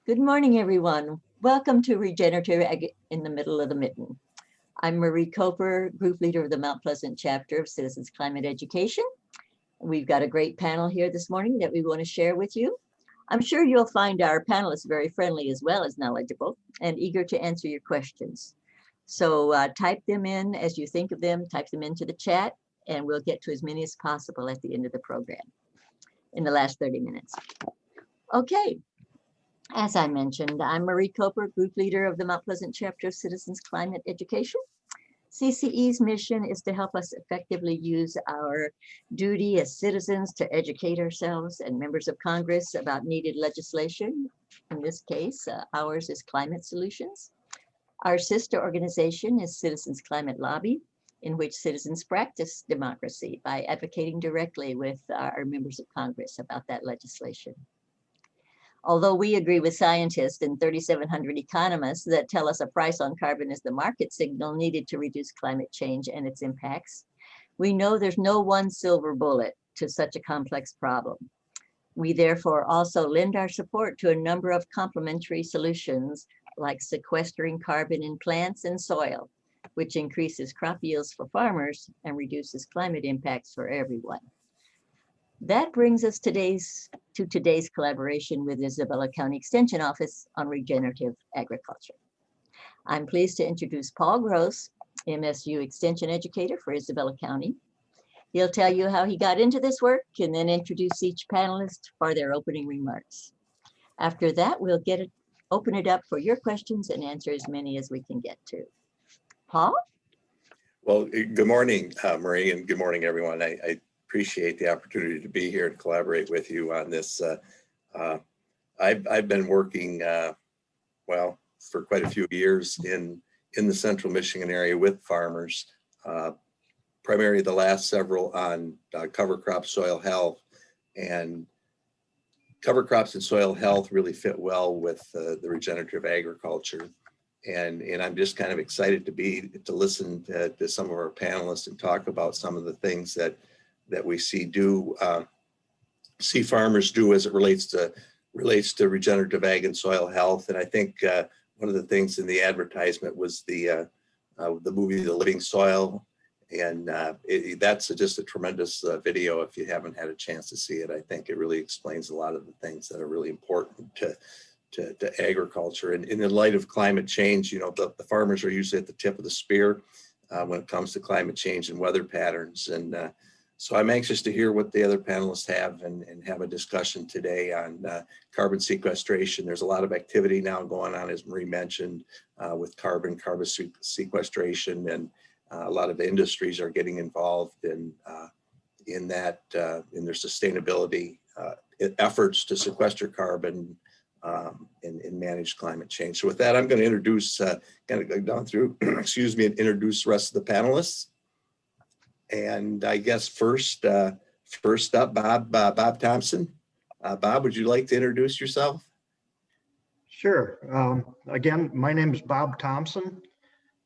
Good morning, everyone. Welcome to Regenerative in the Middle of the Mitten. I'm Marie Coper, group leader of the Mount Pleasant chapter of Citizens Climate Education. We've got a great panel here this morning that we want to share with you. I'm sure you'll find our panelists very friendly as well as knowledgeable and eager to answer your questions. So type them in as you think of them, type them into the chat, and we'll get to as many as possible at the end of the program in the last 30 minutes. Okay. As I mentioned, I'm Marie Coper, group leader of the Mount Pleasant chapter of Citizens Climate Education. CCE's mission is to help us effectively use our duty as citizens to educate ourselves and members of Congress about needed legislation. In this case, ours is Climate Solutions. Our sister organization is Citizens Climate Lobby, in which citizens practice democracy by advocating directly with our members of Congress about that legislation. Although we agree with scientists and 3,700 economists that tell us a price on carbon is the market signal needed to reduce climate change and its impacts, we know there's no one silver bullet to such a complex problem. We therefore also lend our support to a number of complementary solutions like sequestering carbon in plants and soil, which increases crop yields for farmers and reduces climate impacts for everyone. That brings us to today's collaboration with Isabella County Extension Office on regenerative agriculture. I'm pleased to introduce Paul Gross, MSU Extension Educator for Isabella County. He'll tell you how he got into this work and then introduce each panelist for their opening remarks. After that, we'll open it up for your questions and answer as many as we can get to. Paul? Well, good morning, Marie, and good morning, everyone. I appreciate the opportunity to be here to collaborate with you on this. I've been working, well, for quite a few years in the central Michigan area with farmers, primarily the last several on cover crop soil health. And cover crops and soil health really fit well with the regenerative agriculture. And I'm just kind of excited to listen to some of our panelists and talk about some of the things that we see farmers do as it relates to regenerative ag and soil health. And I think one of the things in the advertisement was the movie The Living Soil, and that's just a tremendous video. If you haven't had a chance to see it, I think it really explains a lot of the things that are really important to agriculture. And in the light of climate change, the farmers are usually at the tip of the spear when it comes to climate change and weather patterns. And so I'm anxious to hear what the other panelists have and have a discussion today on carbon sequestration. There's a lot of activity now going on, as Marie mentioned, with carbon sequestration, and a lot of industries are getting involved in their sustainability efforts to sequester carbon and manage climate change. So with that, I'm going to introduce, kind of go down through, excuse me, and introduce the rest of the panelists. And I guess first up, Bob Thompson. Bob, would you like to introduce yourself? Sure. Again, my name is Bob Thompson.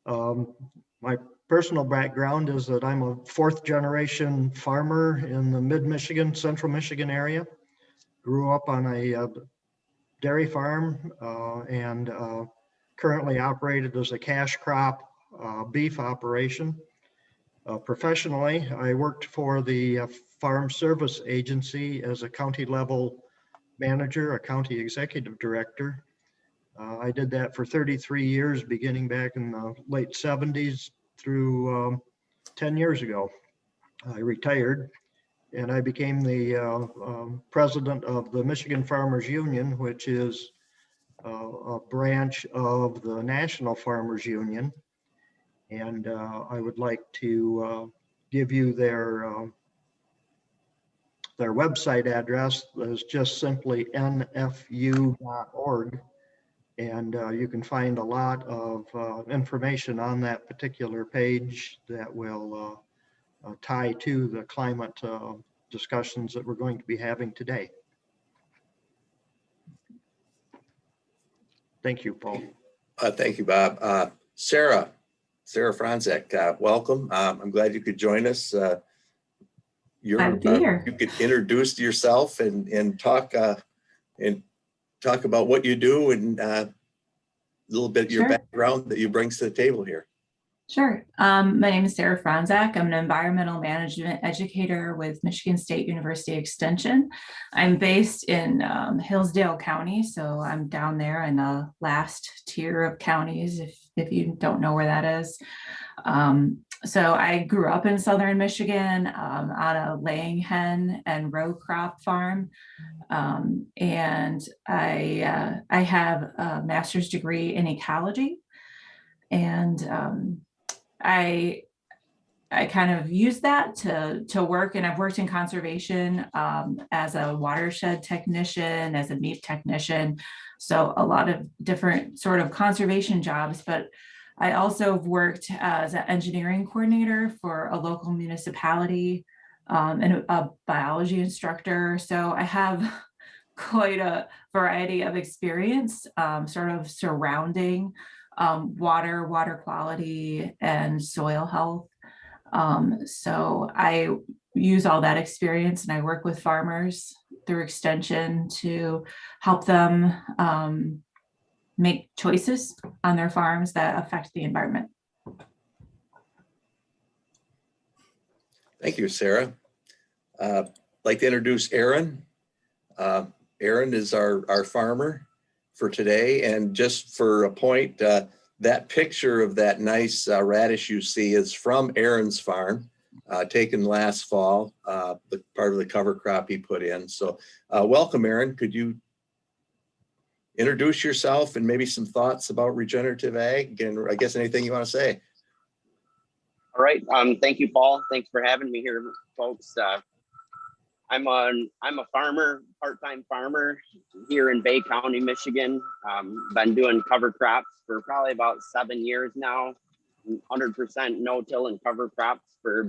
My personal background is that I'm a fourth generation farmer in the mid-Michigan, central Michigan area. Grew up on a dairy farm and currently operated as a cash crop beef operation. Professionally, I worked for the Farm Service Agency as a county level manager, a county executive director. I did that for 33 years, beginning back in the late 70s through 10 years ago. I retired and I became the president of the Michigan Farmers Union, which is a branch of the National Farmers Union. And I would like to give you their website address. Is just simply nfu.org. And you can find a lot of information on that particular page that will tie to the climate discussions that we're going to be having today. Thank you, Paul. Thank you, Bob. Sarah Franzek, welcome. I'm glad you could join us. I'm here. You could introduce yourself and talk talk about what you do and a little bit your Sure. background that you bring to the table here. Sure. My name is Sarah Franzak. I'm an environmental management educator with Michigan State University Extension. I'm based in Hillsdale County, so I'm down there in the last tier of counties, if you don't know where that is. So I grew up in Southern Michigan on a laying hen and row crop farm. And I have a master's degree in ecology. And I kind of use that to work, and I've worked in conservation as a watershed technician, as a MEP technician, so a lot of different sort of conservation jobs. But I also have worked as an engineering coordinator for a local municipality and a biology instructor. So I have quite a variety of experience sort of surrounding water quality and soil health. So I use all that experience and I work with farmers through extension to help them make choices on their farms that affect the environment. Thank you, Sarah. I'd like to introduce Aaron. Aaron is our farmer for today. And just for a point, that picture of that nice radish you see is from Aaron's farm, taken last fall, the part of the cover crop he put in. So welcome, Aaron. Could you introduce yourself and maybe some thoughts about regenerative ag, and I guess anything you want to say? All right. Thank you, Paul. Thanks for having me here, folks. I'm a farmer, part-time farmer here in Bay County, Michigan. Been doing cover crops for probably about 7 years now. 100% no-till and cover crops for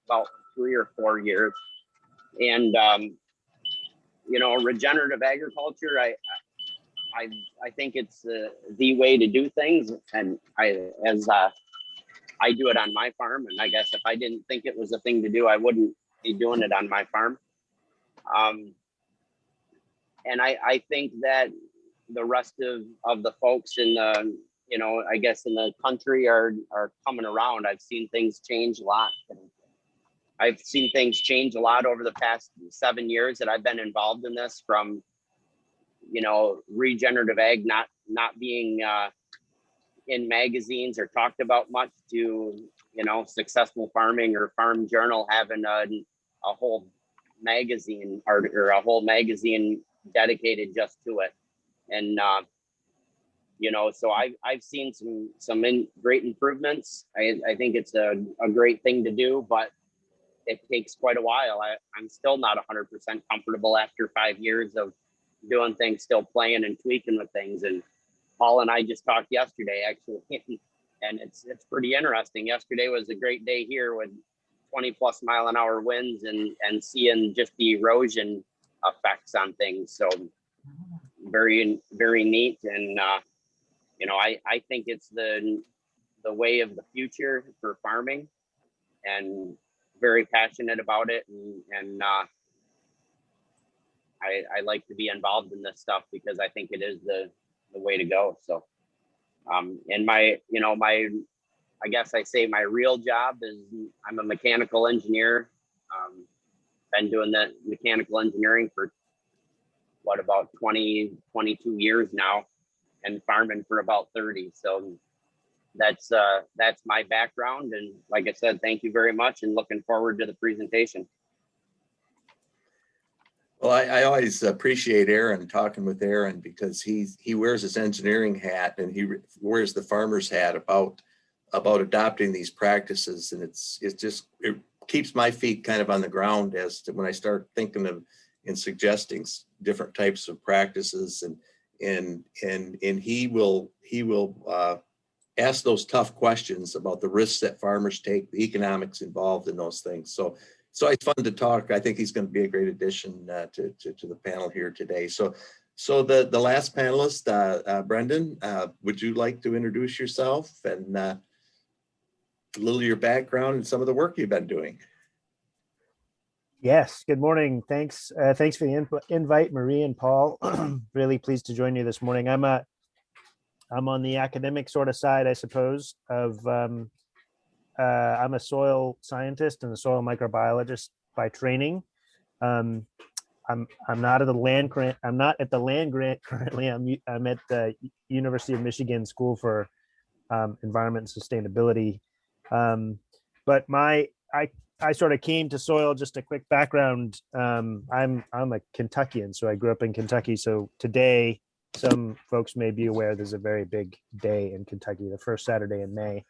about 3 or 4 years. And you know, regenerative agriculture, I think it's the way to do things, and I do it on my farm. And I guess if I didn't think it was a thing to do, I wouldn't be doing it on my farm. And I think that the rest of the folks in the, you know, I guess in the country are coming around. I've seen things change a lot. I've seen things change a lot over the past 7 years that I've been involved in this, from, you know, regenerative ag not being in magazines or talked about much, to, you know, Successful Farming or Farm Journal having a whole magazine or a whole magazine dedicated just to it. And you know, so I've seen some great improvements. I think it's a great thing to do, but it takes quite a while. I'm still not 100% comfortable after 5 years of doing things, still playing and tweaking with things. And Paul and I just talked yesterday, actually, and it's pretty interesting. Yesterday was a great day here with 20+ mile-an-hour winds and seeing just the erosion effects on things. So very, very neat. And you know, I think it's the way of the future for farming, and very passionate about it. And I like to be involved in this stuff because I think it is the way to go. So and my, you know, I guess I say my real job is I'm a mechanical engineer. Been doing that mechanical engineering for what, about 22 years now, and farming for about 30. So that's my background. And like I said, thank you very much, and looking forward to the presentation. Well, I always appreciate Aaron, talking with Aaron, because he wears his engineering hat and he wears the farmer's hat about adopting these practices. And it keeps my feet kind of on the ground as to when I start thinking of and suggesting different types of practices, and he will ask those tough questions about the risks that farmers take, the economics involved in those things. So it's fun to talk. I think he's going to be a great addition to the panel here today. So the last panelist, Brendan, would you like to introduce yourself and a little of your background and some of the work you've been doing? Yes, good morning. Thanks for the invite, Marie and Paul. Really pleased to join you this morning. I'm on the academic sort of side, I suppose, of I'm a soil scientist and a soil microbiologist by training. Um, I'm not at the land grant. I'm not at the land grant currently. I'm at the University of Michigan School for Environment and Sustainability. But I sort of came to soil. Just a quick background. I'm a Kentuckian, so I grew up in Kentucky. So today, some folks may be aware there's a very big day in Kentucky, the first Saturday in May.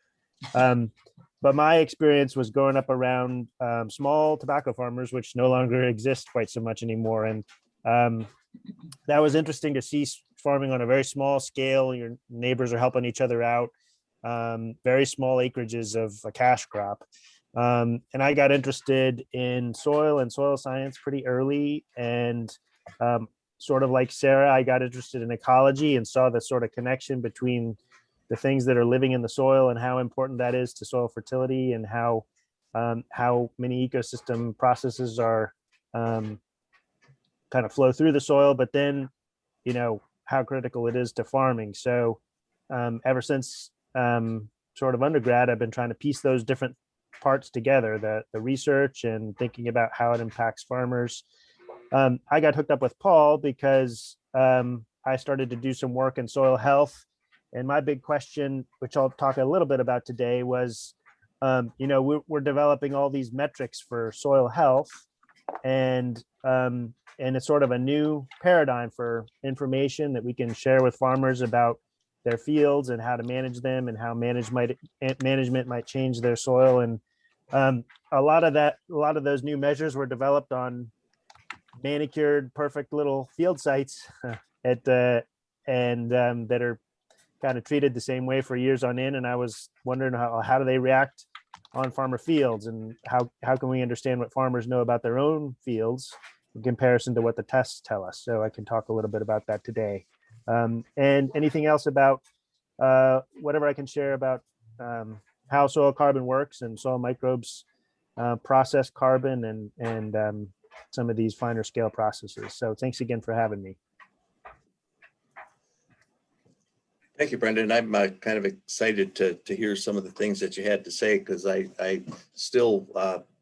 But my experience was growing up around small tobacco farmers, which no longer exist quite so much anymore. And that was interesting to see farming on a very small scale. Your neighbors are helping each other out. Very small acreages of a cash crop. And I got interested in soil and soil science pretty early. And sort of like Sarah, I got interested in ecology and saw the sort of connection between the things that are living in the soil and how important that is to soil fertility, and how many ecosystem processes are kind of flow through the soil, but then, how critical it is to farming. So ever since sort of undergrad, I've been trying to piece those different parts together, the research and thinking about how it impacts farmers. I got hooked up with Paul because I started to do some work in soil health. And my big question, which I'll talk a little bit about today, was, we're developing all these metrics for soil health, and it's sort of a new paradigm for information that we can share with farmers about their fields and how to manage them, and how management might change their soil. And a lot of those new measures were developed on manicured, perfect little field sites that are kind of treated the same way for years on end. And I was wondering how do they react on farmer fields, and how can we understand what farmers know about their own fields in comparison to what the tests tell us. So I can talk a little bit about that today. And anything else about whatever I can share about how soil carbon works and soil microbes process carbon, and some of these finer scale processes. So thanks again for having me. Thank you, Brendan. I'm kind of excited to hear some of the things that you had to say, because I still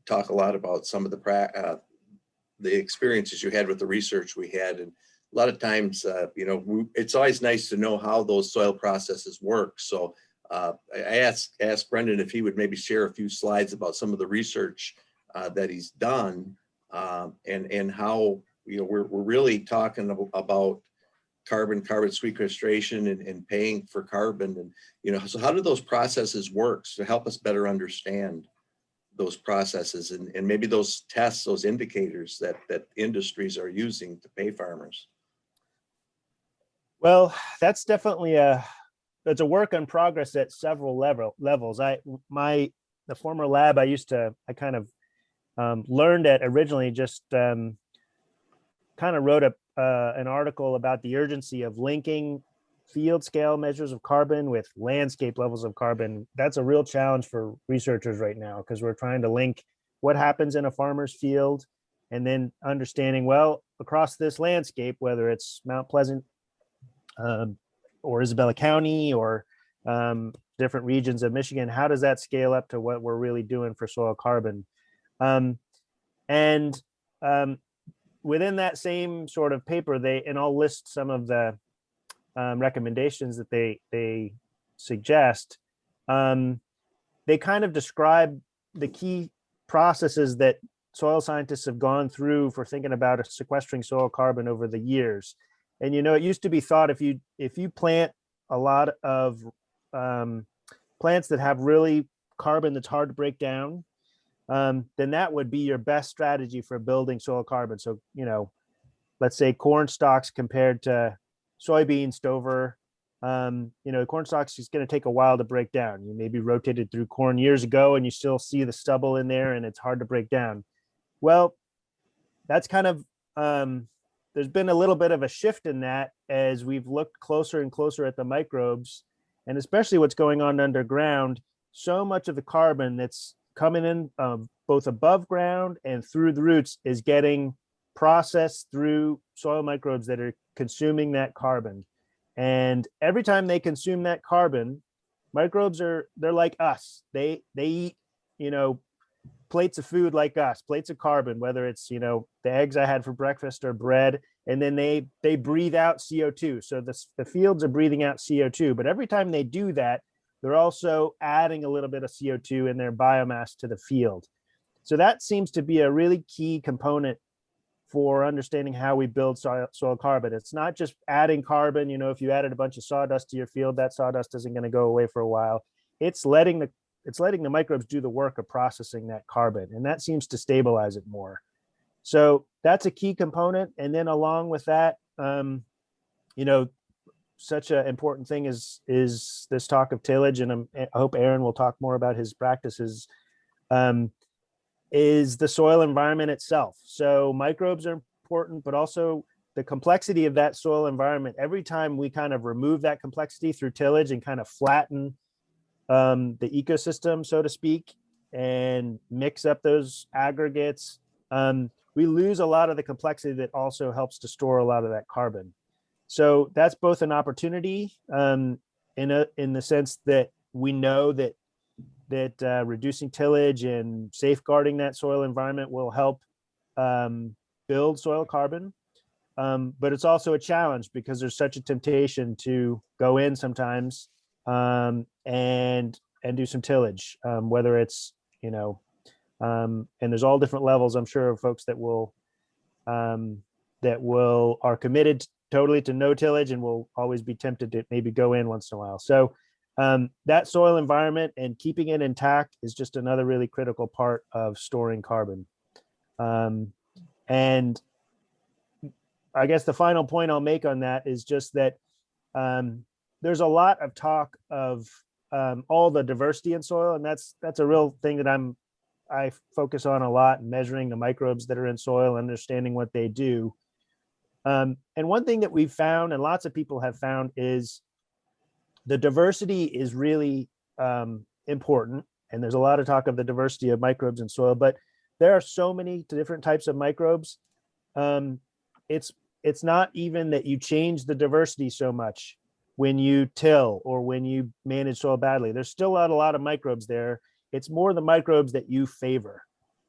talk a lot about some of the experiences you had with the research we had. And a lot of times, it's always nice to know how those soil processes work. So I asked Brendan if he would maybe share a few slides about some of the research that he's done, and how, we're really talking about carbon sequestration and paying for carbon. And, so how do those processes work to help us better understand those processes, and maybe those tests, those indicators that industries are using to pay farmers? Well, that's definitely it's a work in progress at several levels. The former lab I kind of learned at originally just kind of wrote an article about the urgency of linking field scale measures of carbon with landscape levels of carbon. That's a real challenge for researchers right now, because we're trying to link what happens in a farmer's field, and then understanding, well, across this landscape, whether it's Mount Pleasant or Isabella County, or different regions of Michigan, how does that scale up to what we're really doing for soil carbon? Within that same sort of paper, and I'll list some of the recommendations that they suggest. They kind of describe the key processes that soil scientists have gone through for thinking about sequestering soil carbon over the years. And it used to be thought if you plant a lot of plants that have really carbon that's hard to break down, then that would be your best strategy for building soil carbon. So, let's say corn stalks compared to soybean stover. Corn stalks is going to take a while to break down. You maybe rotated through corn years ago and you still see the stubble in there and it's hard to break down. Well, that's kind of, there's been a little bit of a shift in that as we've looked closer and closer at the microbes, and especially what's going on underground. So much of the carbon that's coming in both above ground and through the roots is getting processed through soil microbes that are consuming that carbon. And every time they consume that carbon, microbes they're like us. They eat, plates of food like us, plates of carbon, whether it's, the eggs I had for breakfast or bread, and then they breathe out CO2. So the fields are breathing out CO2, but every time they do that, they're also adding a little bit of CO2 in their biomass to the field. So that seems to be a really key component for understanding how we build soil carbon. It's not just adding carbon. If you added a bunch of sawdust to your field, that sawdust isn't going to go away for a while. It's letting the microbes do the work of processing that carbon, and that seems to stabilize it more. So that's a key component. And then along with that, such an important thing is this talk of tillage, and I hope Aaron will talk more about his practices, is the soil environment itself. So microbes are important, but also the complexity of that soil environment. Every time we kind of remove that complexity through tillage and kind of flatten the ecosystem, so to speak, and mix up those aggregates, we lose a lot of the complexity that also helps to store a lot of that carbon. So that's both an opportunity in the sense that we know that reducing tillage and safeguarding that soil environment will help build soil carbon. But it's also a challenge because there's such a temptation to go in sometimes and do some tillage, whether it's, and there's all different levels, I'm sure, of folks that are committed totally to no tillage and will always be tempted to maybe go in once in a while. So that soil environment and keeping it intact is just another really critical part of storing carbon. And I guess the final point I'll make on that is just that there's a lot of talk of all the diversity in soil, and that's a real thing that I focus on a lot, measuring the microbes that are in soil, understanding what they do. And one thing that we've found, and lots of people have found, is the diversity is really important. And there's a lot of talk of the diversity of microbes in soil, but there are so many different types of microbes. It's not even that you change the diversity so much when you till or when you manage soil badly. There's still a lot of microbes there. It's more the microbes that you favor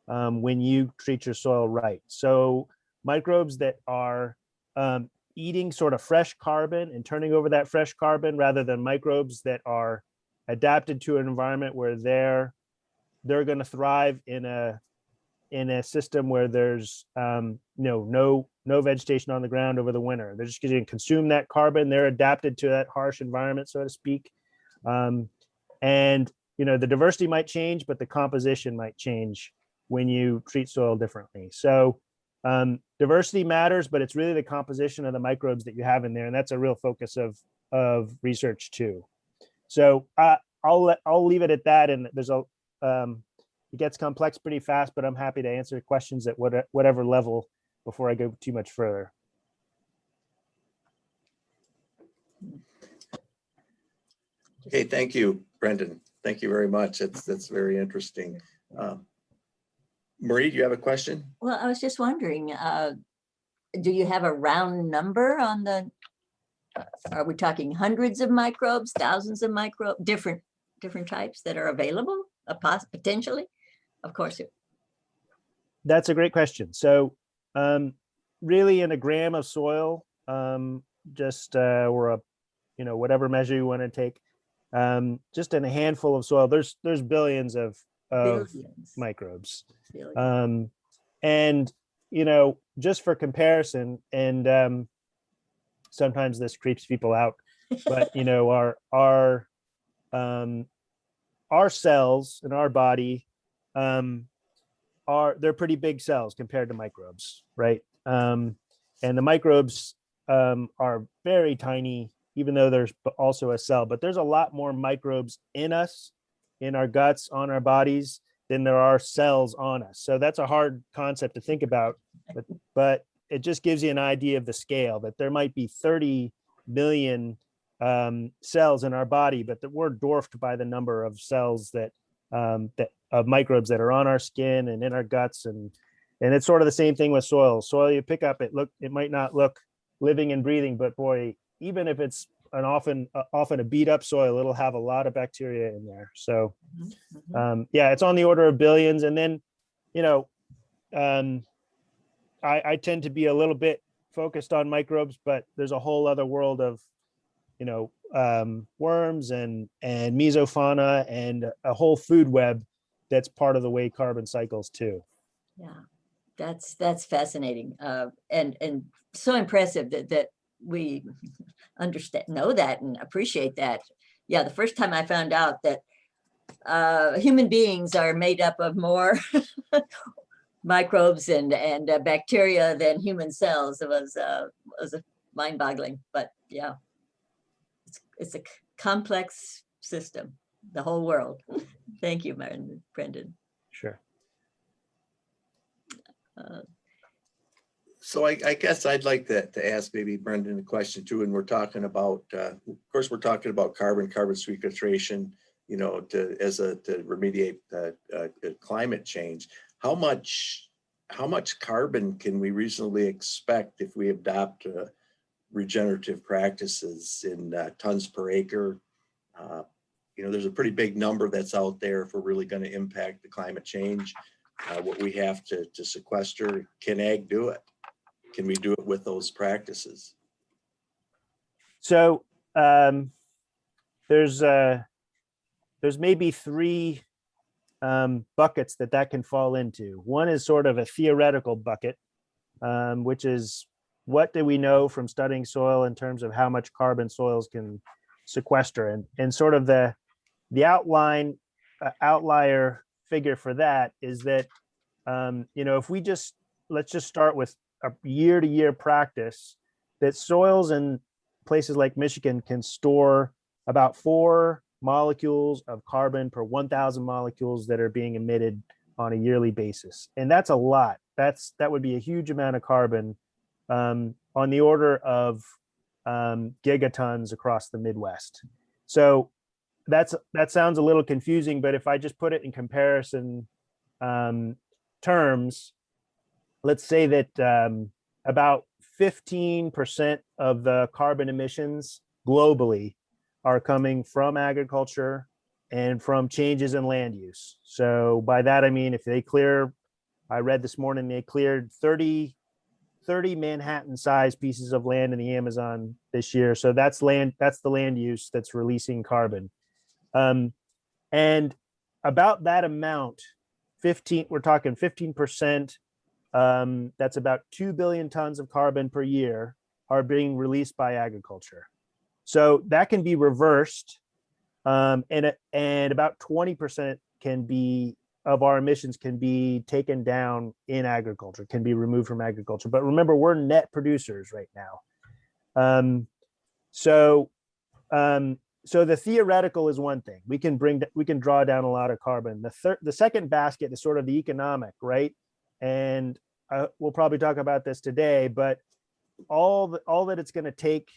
when you treat your soil right. So microbes that are eating sort of fresh carbon and turning over that fresh carbon, rather than microbes that are adapted to an environment where they're going to thrive in a system where there's no vegetation on the ground over the winter. They're just going to consume that carbon. They're adapted to that harsh environment, so to speak. And the diversity might change, but the composition might change when you treat soil differently. So diversity matters, but it's really the composition of the microbes that you have in there, and that's a real focus of research too. So I'll leave it at that. And there's it gets complex pretty fast, but I'm happy to answer questions at whatever level before I go too much further. Okay, thank you, Brendan. Thank you very much. That's very interesting. Marie, do you have a question? Well, I was just wondering, do you have a round number on are we talking hundreds of microbes, thousands of microbes, different types that are available, potentially? Of course. That's a great question. So really in a gram of soil, or whatever measure you want to take, just in a handful of soil, there's billions of microbes. Billions. And just for comparison, and sometimes this creeps people out, but our cells in our body they're pretty big cells compared to microbes, right? And the microbes are very tiny, even though there's also a cell, but there's a lot more microbes in us, in our guts, on our bodies, than there are cells on us. So that's a hard concept to think about, but it just gives you an idea of the scale, that there might be 30 million cells in our body, but that we're dwarfed by the number of cells that of microbes that are on our skin and in our guts. And it's sort of the same thing with soil. Soil you pick up, it might not look living and breathing, but boy, even if it's an often a beat up soil, it'll have a lot of bacteria in there. So yeah, it's on the order of billions. And then, you know, I tend to be a little bit focused on microbes, but there's a whole other world of, you know, worms and mesofauna and a whole food web that's part of the way carbon cycles too. Yeah, that's fascinating, and so impressive that we know that and appreciate that. Yeah, the first time I found out that human beings are made up of more microbes and bacteria than human cells, it was mind-boggling. But yeah, it's a complex system, the whole world. Thank you, Brendan. Sure. So I guess I'd like to ask maybe Brendan a question too. And we're talking about, of course, we're talking about carbon sequestration, you know, to remediate climate change. How much carbon can we reasonably expect if we adopt regenerative practices in tons per acre? You know, there's a pretty big number that's out there if we're really going to impact the climate change. What we have to sequester. Can ag do it? Can we do it with those practices? So there's maybe three buckets that can fall into. One is sort of a theoretical bucket, which is what do we know from studying soil in terms of how much carbon soils can sequester, and sort of the outlier figure for that is that you know, if let's just start with a year-to-year practice, that soils in places like Michigan can store about 4 molecules of carbon per 1,000 molecules that are being emitted on a yearly basis. And that's a lot. That would be a huge amount of carbon, on the order of gigatons across the Midwest. So that sounds a little confusing, but if I just put it in comparison terms, let's say that about 15% of the carbon emissions globally are coming from agriculture and from changes in land use. So by that, I mean, I read this morning, they cleared 30 Manhattan-sized pieces of land in the Amazon this year. So that's the land use that's releasing carbon. And about that amount, we're talking 15%, that's about 2 billion tons of carbon per year are being released by agriculture. So that can be reversed, and about 20% of our emissions can be taken down in agriculture, can be removed from agriculture. But remember, we're net producers right now. So the theoretical is one thing. We can draw down a lot of carbon. The second basket is sort of the economic, right? And we'll probably talk about this today, but all that it's going to take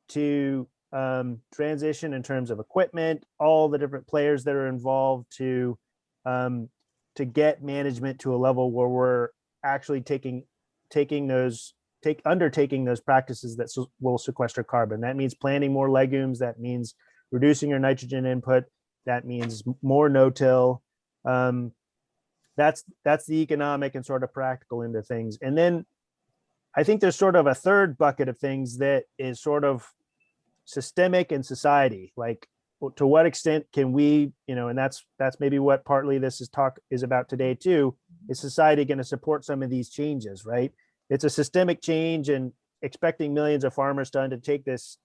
to transition in terms of equipment, all the different players that are involved to get management to a level where we're actually undertaking those practices that will sequester carbon. That means planting more legumes. That means reducing your nitrogen input. That means more no-till. That's the economic and sort of practical end of things. And then I think there's sort of a third bucket of things that is sort of systemic in society. Like, to what extent can we, you know, and that's maybe what partly this is about today too, is society going to support some of these changes, right? It's a systemic change, and expecting millions of farmers to undertake this,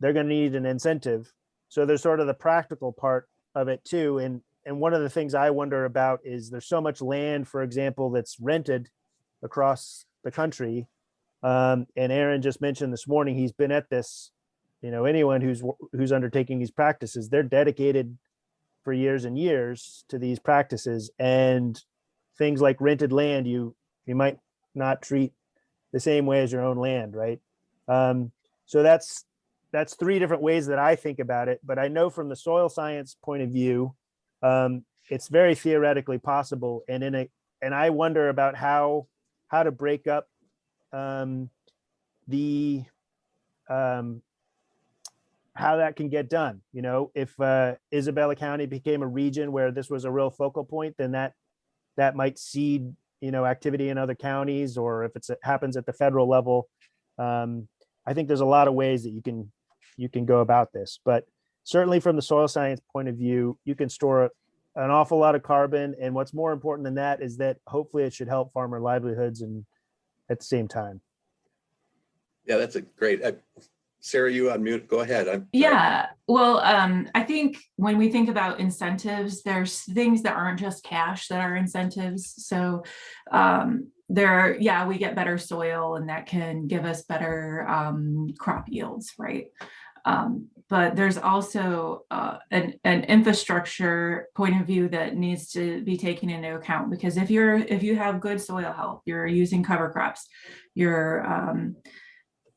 they're going to need an incentive. So there's sort of the practical part of it too. And one of the things I wonder about is there's so much land, for example, that's rented across the country. And Aaron just mentioned this morning, he's been at this, you know, anyone who's undertaking these practices, they're dedicated for years and years to these practices. And things like rented land, you might not treat the same way as your own land, right? So that's 3 different ways that I think about it. But I know from the soil science point of view, it's very theoretically possible. And I wonder about how to break up the how that can get done. You know, if Isabella County became a region where this was a real focal point, then that might seed, you know, activity in other counties, or if it happens at the federal level. I think there's a lot of ways that you can go about this, but certainly from the soil science point of view, you can store an awful lot of carbon. And what's more important than that is that hopefully it should help farmer livelihoods and at the same time. Yeah, that's a great. Sarah, you on mute. Go ahead. Yeah, well, I think when we think about incentives, there's things that aren't just cash that are incentives. So we get better soil, and that can give us better crop yields, right? But there's also an infrastructure point of view that needs to be taken into account, because if you have good soil health, you're using cover crops,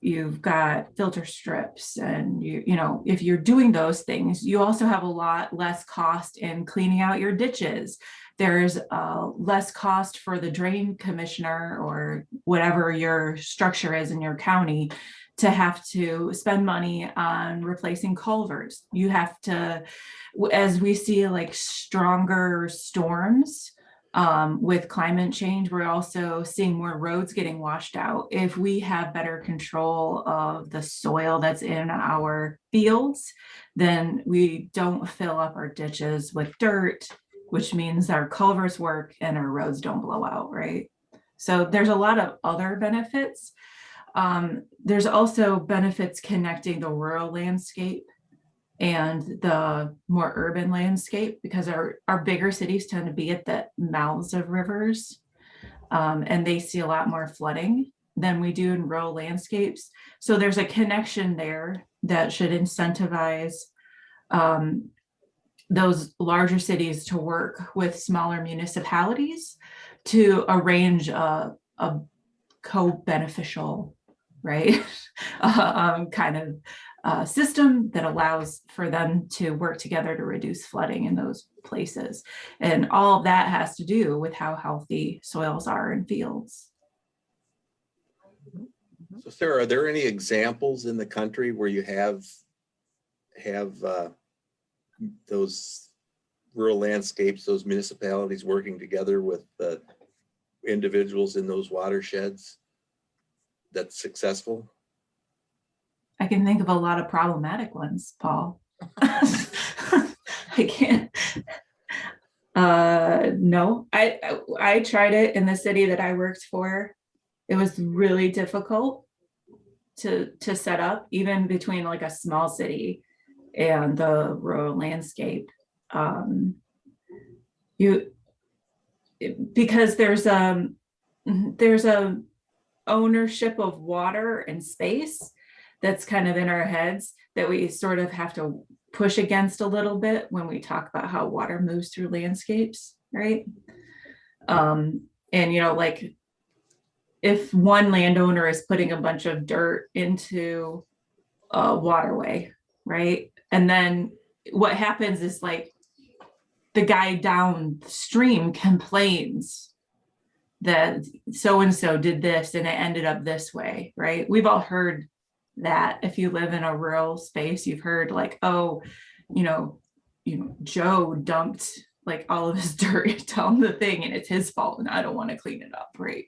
you've got filter strips, and you know, if you're doing those things, you also have a lot less cost in cleaning out your ditches. There's less cost for the drain commissioner or whatever your structure is in your county to have to spend money on replacing culverts. You have to, as we see like stronger storms, with climate change, we're also seeing more roads getting washed out. If we have better control of the soil that's in our fields, then we don't fill up our ditches with dirt, which means our culverts work and our roads don't blow out, right? So there's a lot of other benefits. There's also benefits connecting the rural landscape and the more urban landscape, because our bigger cities tend to be at the mouths of rivers, and they see a lot more flooding than we do in rural landscapes. So there's a connection there that should incentivize those larger cities to work with smaller municipalities to arrange a co-beneficial, right, kind of system that allows for them to work together to reduce flooding in those places. And all of that has to do with how healthy soils are in fields. So Sarah, are there any examples in the country where you have those rural landscapes, those municipalities working together with individuals in those watersheds that's successful? I can think of a lot of problematic ones, Paul. I can't. No, I tried it in the city that I worked for. It was really difficult to set up, even between like a small city and the rural landscape. Because there's a ownership of water and space that's kind of in our heads that we sort of have to push against a little bit when we talk about how water moves through landscapes, right? And you know, like if one landowner is putting a bunch of dirt into a waterway, right? And then what happens is like the guy downstream complains that so-and-so did this and it ended up this way, right? We've all heard that. If you live in a rural space, you've heard like, oh, you know, Joe dumped like all of his dirt down the thing and it's his fault and I don't want to clean it up, right?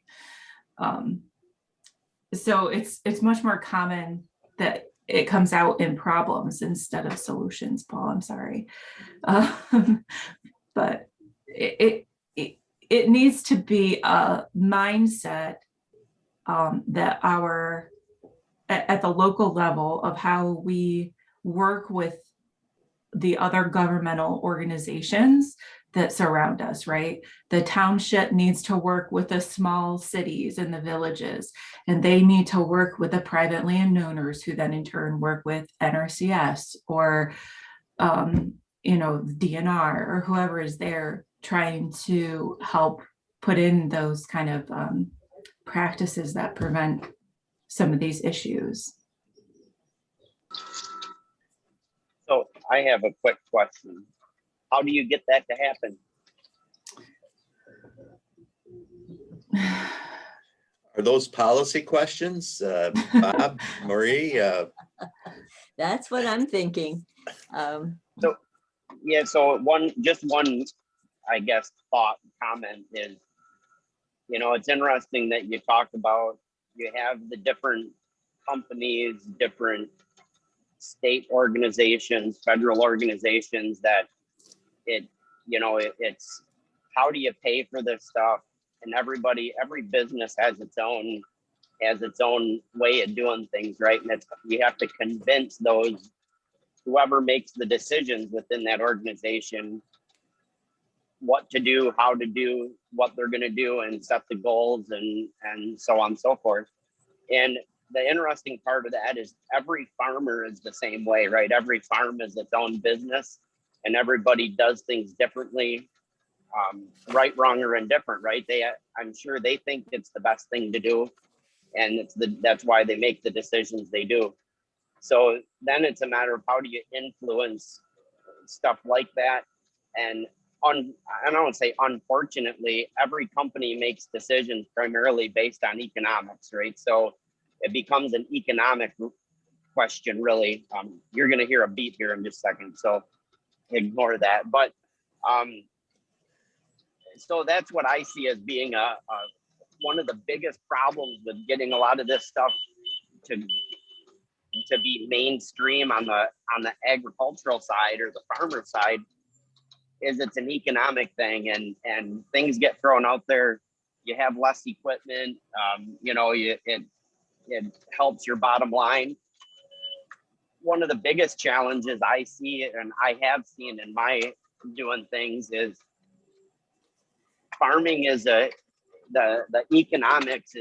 So it's much more common that it comes out in problems instead of solutions, Paul, I'm sorry. But it needs to be a mindset that at the local level of how we work with the other governmental organizations that surround us, right? The township needs to work with the small cities and the villages, and they need to work with the private landowners who then in turn work with NRCS or, DNR or whoever is there trying to help put in those kind of practices that prevent some of these issues. So I have a quick question. How do you get that to happen? Are those policy questions? Bob, Marie? That's what I'm thinking. So, yeah, so just one, I guess, thought comment is, you know, it's interesting that you talked about, you have the different companies, different state organizations, federal organizations that it's how do you pay for this stuff? And every business has its own way of doing things, right? And you have to convince whoever makes the decisions within that organization what to do, how to do, what they're going to do, and set the goals and so on and so forth. And the interesting part of that is every farmer is the same way, right? Every farm is its own business and everybody does things differently, right, wrong, or indifferent, right? I'm sure they think it's the best thing to do, and that's why they make the decisions they do. So then it's a matter of how do you influence stuff like that. And I don't say unfortunately, every company makes decisions primarily based on economics, right? So it becomes an economic question, really. You're going to hear a beat here in just a second, so ignore that. But so that's what I see as being one of the biggest problems with getting a lot of this stuff to be mainstream on the agricultural side or the farmer side, is it's an economic thing, and things get thrown out there. You have less equipment, it helps your bottom line. One of the biggest challenges I see, and I have seen in my doing things, is farming is the economics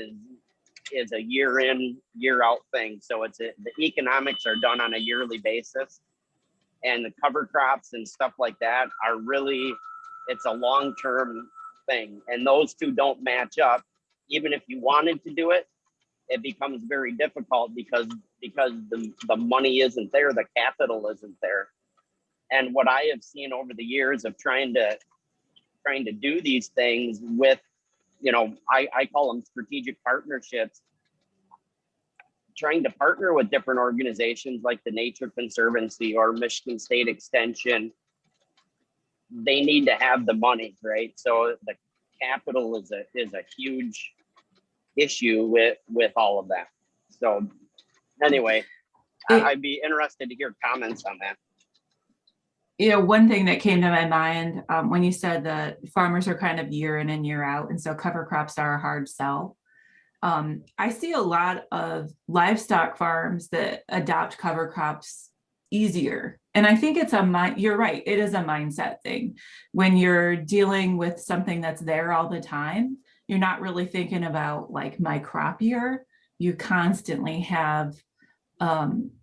is a year in, year out thing. So the economics are done on a yearly basis, and the cover crops and stuff like that are really, it's a long-term thing, and those two don't match up. Even if you wanted to do it, it becomes very difficult because the money isn't there, the capital isn't there. And what I have seen over the years of trying to do these things with, I call them strategic partnerships, trying to partner with different organizations like the Nature Conservancy or Michigan State Extension. They need to have the money, right? So the capital is a huge issue with all of that. So anyway, I'd be interested to hear comments on that. One thing that came to my mind when you said that farmers are kind of year in and year out, and so cover crops are a hard sell. I see a lot of livestock farms that adopt cover crops easier. And I think you're right, it is a mindset thing. When you're dealing with something that's there all the time, you're not really thinking about like my crop year. You constantly have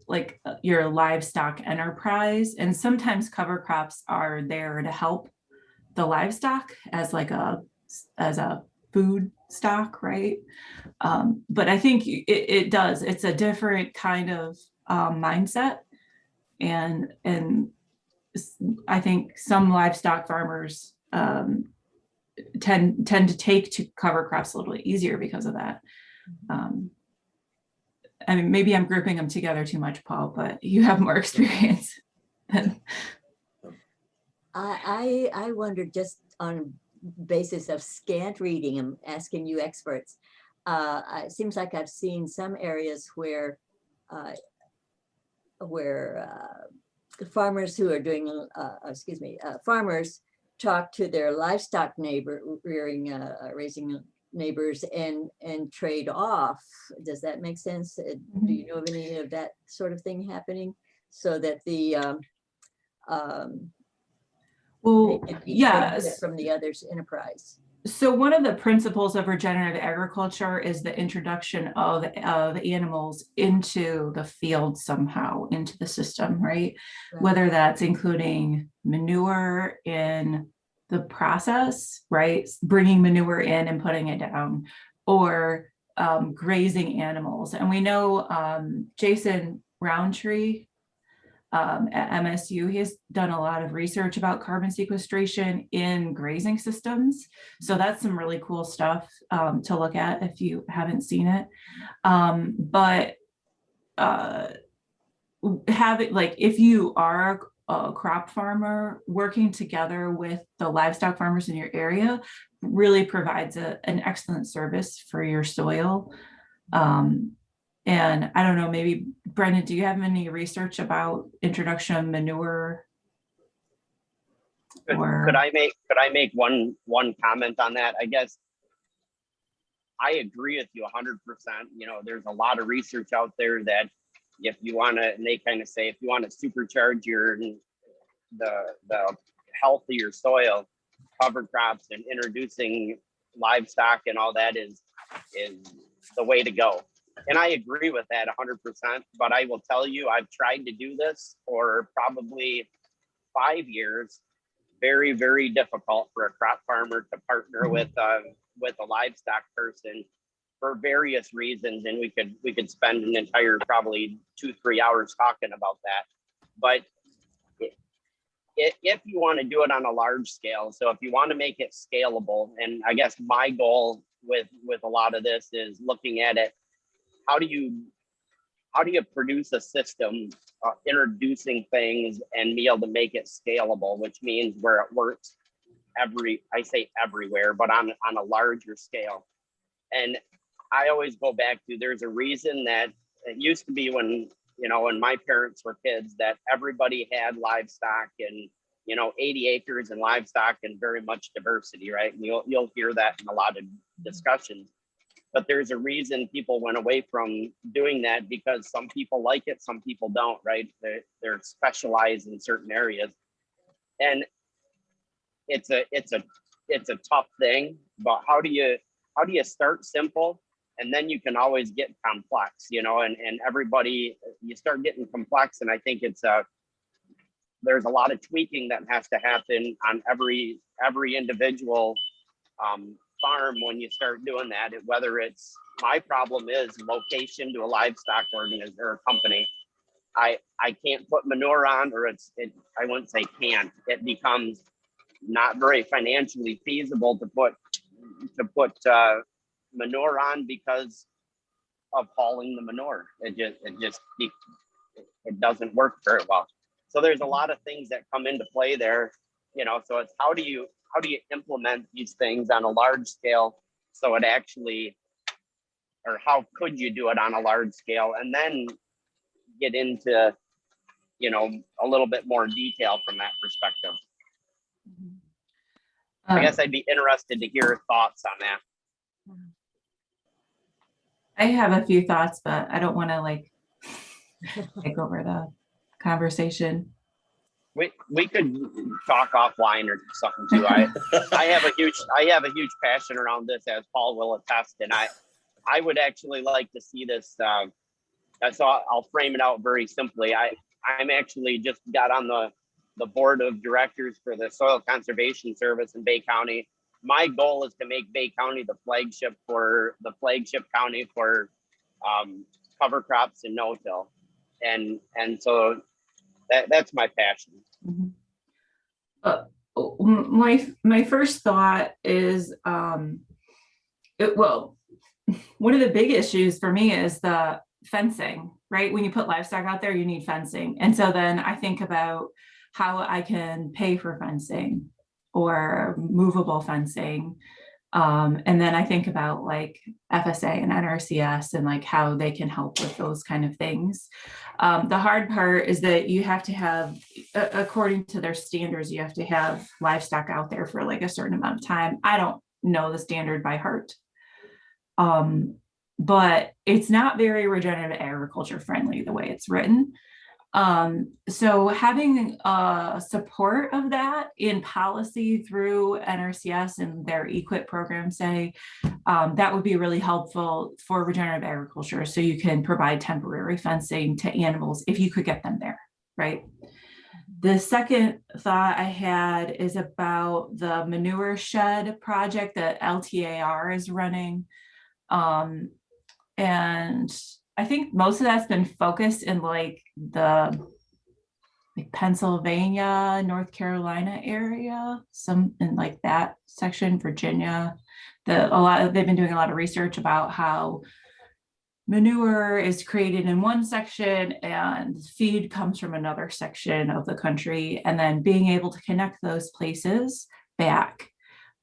like your livestock enterprise, and sometimes cover crops are there to help the livestock as a food stock, right? But I think it's a different kind of mindset, and I think some livestock farmers tend to take to cover crops a little bit easier because of that. I mean, maybe I'm grouping them together too much, Paul, but you have more experience. I wondered, just on basis of scant reading, I'm asking you experts, it seems like I've seen some areas where farmers who are doing, farmers talk to their livestock raising neighbors and trade off. Does that make sense? Do you know of any of that sort of thing happening, so that the from the other's enterprise? So one of the principles of regenerative agriculture is the introduction of animals into the field somehow, into the system, right? Whether that's including manure in the process, right? Bringing manure in and putting it down, or grazing animals. And we know Jason Roundtree at MSU. He has done a lot of research about carbon sequestration in grazing systems. So that's some really cool stuff to look at if you haven't seen it. But have it, like, if you are a crop farmer, working together with the livestock farmers in your area really provides an excellent service for your soil. And I don't know, maybe Brendan, do you have any research about introduction of manure? Could I make one comment on that? I guess I agree with you 100%. You know, there's a lot of research out there that if you want to, and they kind of say, if you want to supercharge the health of your soil, cover crops and introducing livestock and all that is the way to go. And I agree with that 100%, but I will tell you, I've tried to do this for probably 5 years. Very, very difficult for a crop farmer to partner with a livestock person for various reasons. And we could spend an entire probably 2-3 hours talking about that. But if you want to do it on a large scale, so if you want to make it scalable, and I guess my goal with a lot of this is looking at it, how do you produce a system, introducing things and be able to make it scalable, which means where it works I say everywhere, but on a larger scale. And I always go back to, there's a reason that it used to be when my parents were kids, that everybody had livestock and 80 acres and livestock and very much diversity, right? And you'll hear that in a lot of discussions. But there's a reason people went away from doing that, because some people like it, some people don't, right? They're specialized in certain areas. And it's a tough thing, but how do you start simple? And then you can always get complex, and everybody, you start getting complex. And I think there's a lot of tweaking that has to happen on every individual farm when you start doing that. Whether it's, my problem is location to a livestock organization or company. I can't put manure on, or I wouldn't say can't. It becomes not very financially feasible to put manure on because of hauling the manure. It doesn't work very well. So there's a lot of things that come into play there, so it's how do you implement these things on a large scale, so it actually, or how could you do it on a large scale, and then get into a little bit more detail from that perspective. I guess I'd be interested to hear your thoughts on that. I have a few thoughts, but I don't want to take over the conversation. We could talk offline or something too. I have a huge passion around this, as Paul will attest, and I would actually like to see this. So I'll frame it out very simply. I'm actually just got on the board of directors for the Soil Conservation Service in Bay County. My goal is to make Bay County the flagship county for cover crops and no-till, and so that's my passion. My first thought is, one of the big issues for me is the fencing, right? When you put livestock out there, you need fencing. And so then I think about how I can pay for fencing or movable fencing. And then I think about FSA and NRCS and how they can help with those kind of things. The hard part is that you have to have, according to their standards, you have to have livestock out there for a certain amount of time. I don't know the standard by heart. But it's not very regenerative agriculture friendly the way it's written. So having support of that in policy through NRCS and their EQIP program, that would be really helpful for regenerative agriculture. So you can provide temporary fencing to animals if you could get them there, right? The second thought I had is about the manure shed project that LTAR is running. And I think most of that's been focused in the like Pennsylvania, North Carolina area, some in like that section, Virginia. They've been doing a lot of research about how manure is created in one section and feed comes from another section of the country, and then being able to connect those places back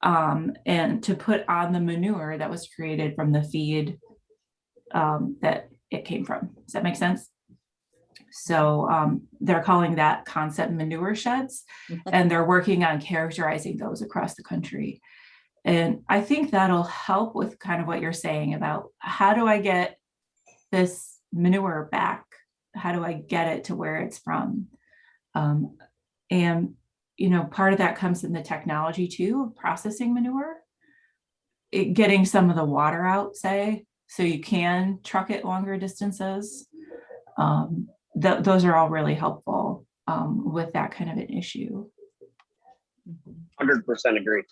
and to put on the manure that was created from the feed that it came from. Does that make sense? So they're calling that concept manure sheds, and they're working on characterizing those across the country. And I think that'll help with kind of what you're saying about how do I get this manure back? How do I get it to where it's from? And, you know, part of that comes in the technology too, of processing manure, getting some of the water out, say, so you can truck it longer distances. Those are all really helpful with that kind of an issue. 100% agree.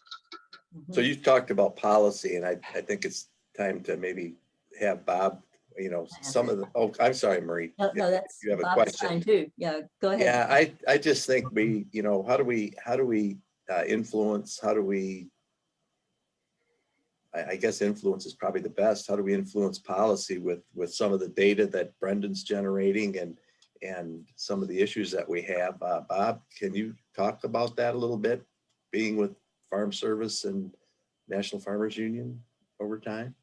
So you talked about policy, and I think it's time to maybe have Bob, you know, some of the, oh, I'm sorry, Marie. No, that's You have a Bob's question. fine too. Yeah, go ahead. Yeah, I just think we, you know, how do we influence, how do we, I guess influence is probably the best. How do we influence policy with some of the data that Brendan's generating and some of the issues that we have? Bob, can you talk about that a little bit, being with Farm Service and National Farmers Union over time?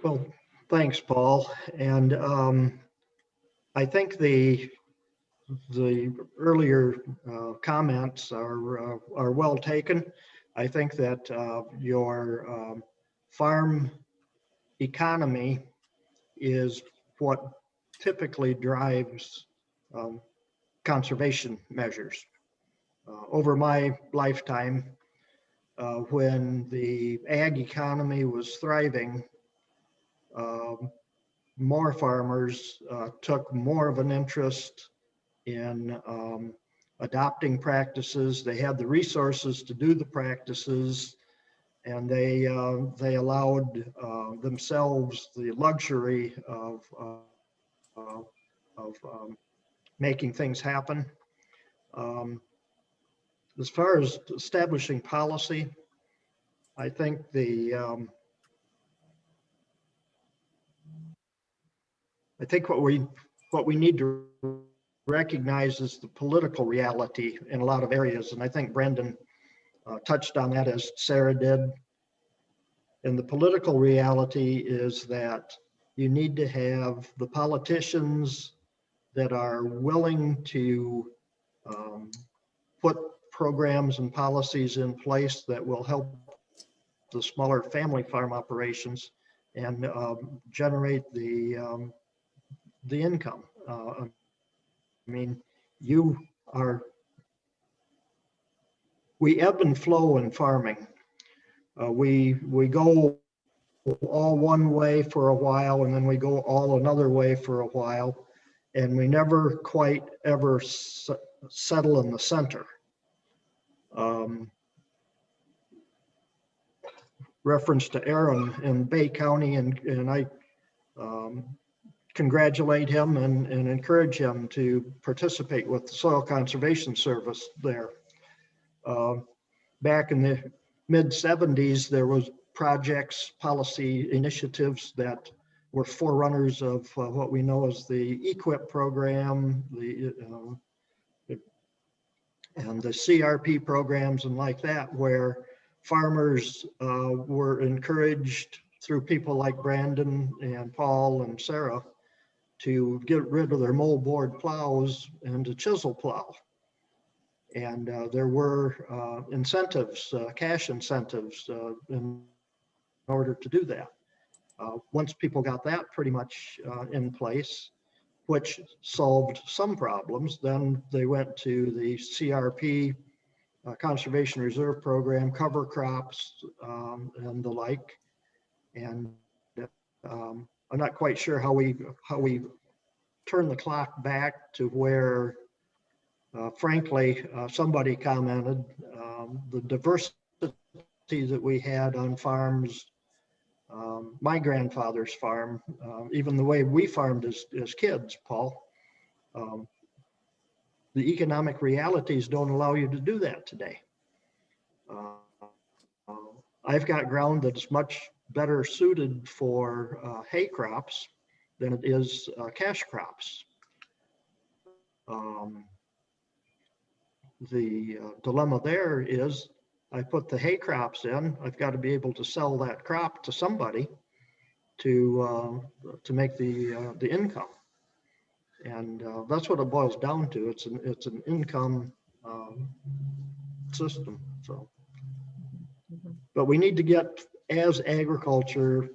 Well, thanks, Paul. And I think the earlier comments are well taken. I think that your farm economy is what typically drives conservation measures. Over my lifetime, when the ag economy was thriving, more farmers took more of an interest in adopting practices. They had the resources to do the practices, and they allowed themselves the luxury of making things happen. As far as establishing policy, I think what we need to recognize is the political reality in a lot of areas, and I think Brendan touched on that, as Sarah did. And the political reality is that you need to have the politicians that are willing to put programs and policies in place that will help the smaller family farm operations and generate the income. I mean, we ebb and flow in farming. We go all one way for a while, and then we go all another way for a while, and we never quite ever settle in the center. Reference to Aaron in Bay County, and I congratulate him and encourage him to participate with the Soil Conservation Service there. Back in the mid-70s, there was projects, policy initiatives that were forerunners of what we know as the EQIP program, and the CRP programs and like that, where farmers were encouraged through people like Brandon and Paul and Sarah to get rid of their moldboard plows and to chisel plow. And there were incentives, cash incentives in order to do that. Once people got that pretty much in place, which solved some problems, then they went to the CRP, Conservation Reserve Program, cover crops, and the like. And I'm not quite sure how we turn the clock back to where, frankly, somebody commented, the diversity that we had on farms. My grandfather's farm, even the way we farmed as kids, Paul, Um, the economic realities don't allow you to do that today. I've got ground that's much better suited for hay crops than it is cash crops. The dilemma there is I put the hay crops in, I've got to be able to sell that crop to somebody to make the income. And that's what it boils down to. It's an income system. So, but we need to get, as agriculture,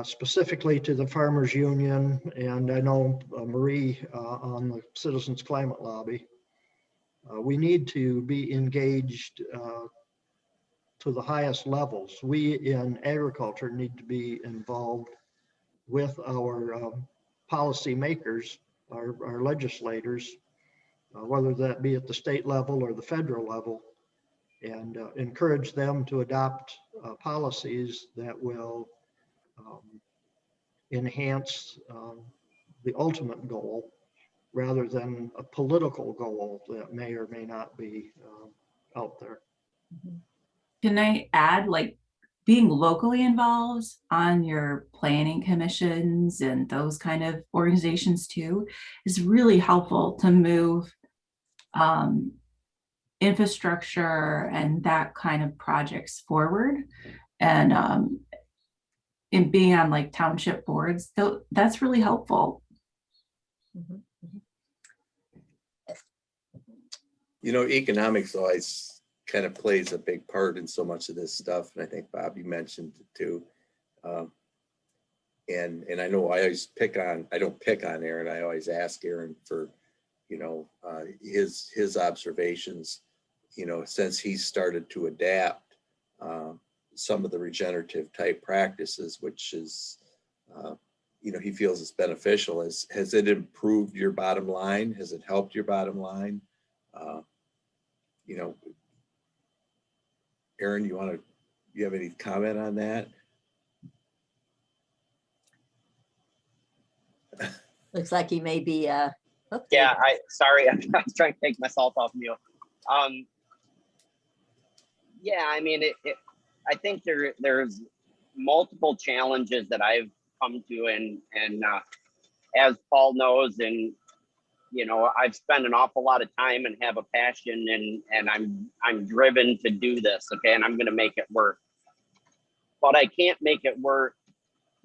specifically to the Farmers Union, and I know Marie on the Citizens Climate Lobby, we need to be engaged to the highest levels. We in agriculture need to be involved with our policy makers, our legislators, whether that be at the state level or the federal level, and encourage them to adopt policies that will enhance the ultimate goal rather than a political goal that may or may not be out there. Can I add, like, being locally involved on your planning commissions and those kind of organizations too is really helpful to move infrastructure and that kind of projects forward. And in being on like township boards, that's really helpful. You know, economics always kind of plays a big part in so much of this stuff. And I think Bob, you mentioned it too. And I know I always I don't pick on Aaron. I always ask Aaron for, you know, his observations, you know, since he started to adapt some of the regenerative type practices, which is, you know, he feels it's beneficial. Has it improved your bottom line? Has it helped your bottom line? You know, Aaron, you have any comment on that? Looks like he may be, Yeah, sorry, I was trying to take myself off mute. Yeah, I mean, I think there's multiple challenges that I've come to, and as Paul knows, and you know, I've spent an awful lot of time and have a passion, and I'm driven to do this, okay, and I'm going to make it work. But I can't make it work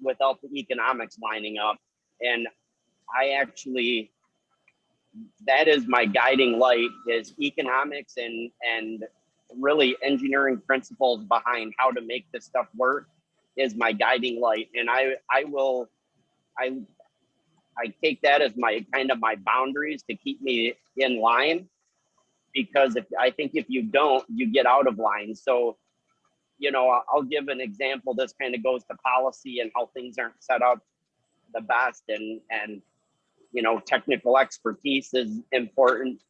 without the economics lining up, and that is my guiding light, is economics and really engineering principles behind how to make this stuff work is my guiding light. And I take that as my kind of my boundaries to keep me in line, because I think if you don't, you get out of line. So, you know, I'll give an example. This kind of goes to policy and how things aren't set up the best, and you know, technical expertise is important.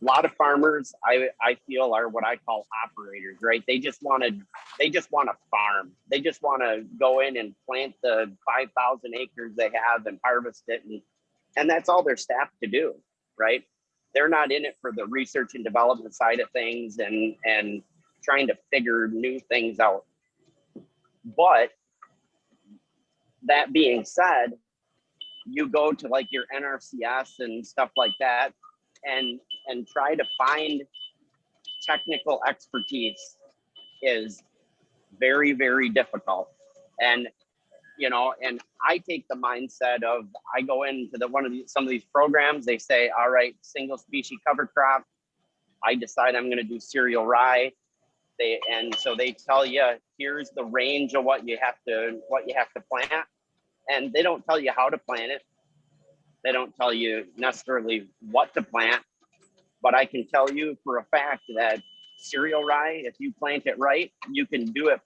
A lot of farmers, I feel, are what I call operators, right? They just want to farm. They just want to go in and plant the 5,000 acres they have and harvest it, and that's all they're staffed to do, right? They're not in it for the research and development side of things and trying to figure new things out. But that being said, you go to like your NRCS and stuff like that, and try to find technical expertise is very, very difficult. And you know, and I take the mindset of, I go into some of these programs, they say, all right, single species cover crop. I decide I'm going to do cereal rye. And so they tell you, here's the range of what you have to plant. And they don't tell you how to plant it. They don't tell you necessarily what to plant, but I can tell you for a fact that cereal rye, if you plant it right, you can do it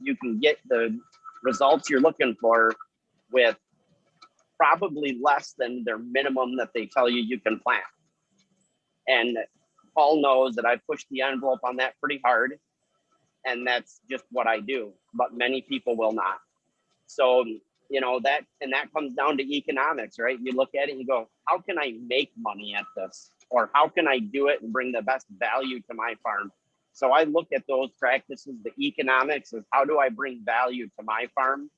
you can get the results you're looking for with probably less than their minimum that they tell you can plant. And Paul knows that I push the envelope on that pretty hard, and that's just what I do, but many people will not. So you know, that comes down to economics, right? You look at it and you go, how can I make money at this? Or how can I do it and bring the best value to my farm? So I look at those practices, the economics of how do I bring value to my farm?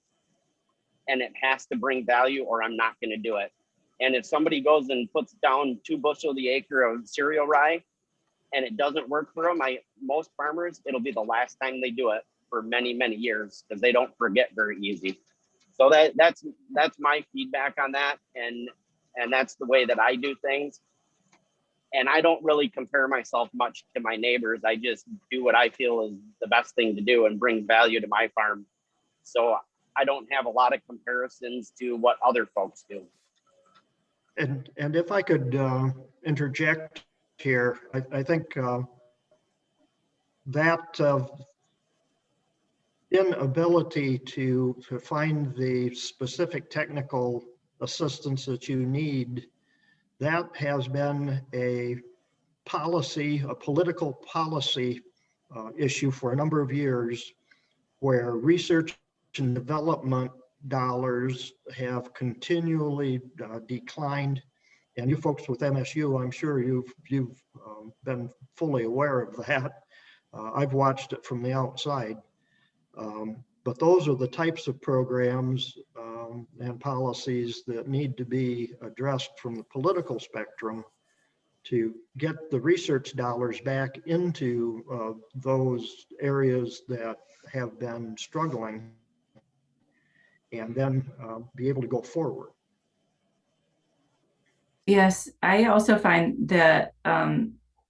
And it has to bring value or I'm not going to do it. And if somebody goes and puts down 2 bushel the acre of cereal rye and it doesn't work for them, most farmers, it'll be the last time they do it for many, many years because they don't forget very easy. So that's my feedback on that. And that's the way that I do things. And I don't really compare myself much to my neighbors. I just do what I feel is the best thing to do and bring value to my farm. So I don't have a lot of comparisons to what other folks do. And if I could interject here, I think that inability to find the specific technical assistance that you need, that has been a political policy issue for a number of years, where research and development dollars have continually declined. And you folks with MSU, I'm sure you've been fully aware of that. I've watched it from the outside. But those are the types of programs and policies that need to be addressed from the political spectrum to get the research dollars back into those areas that have been struggling, and then be able to go forward. Yes, I also find that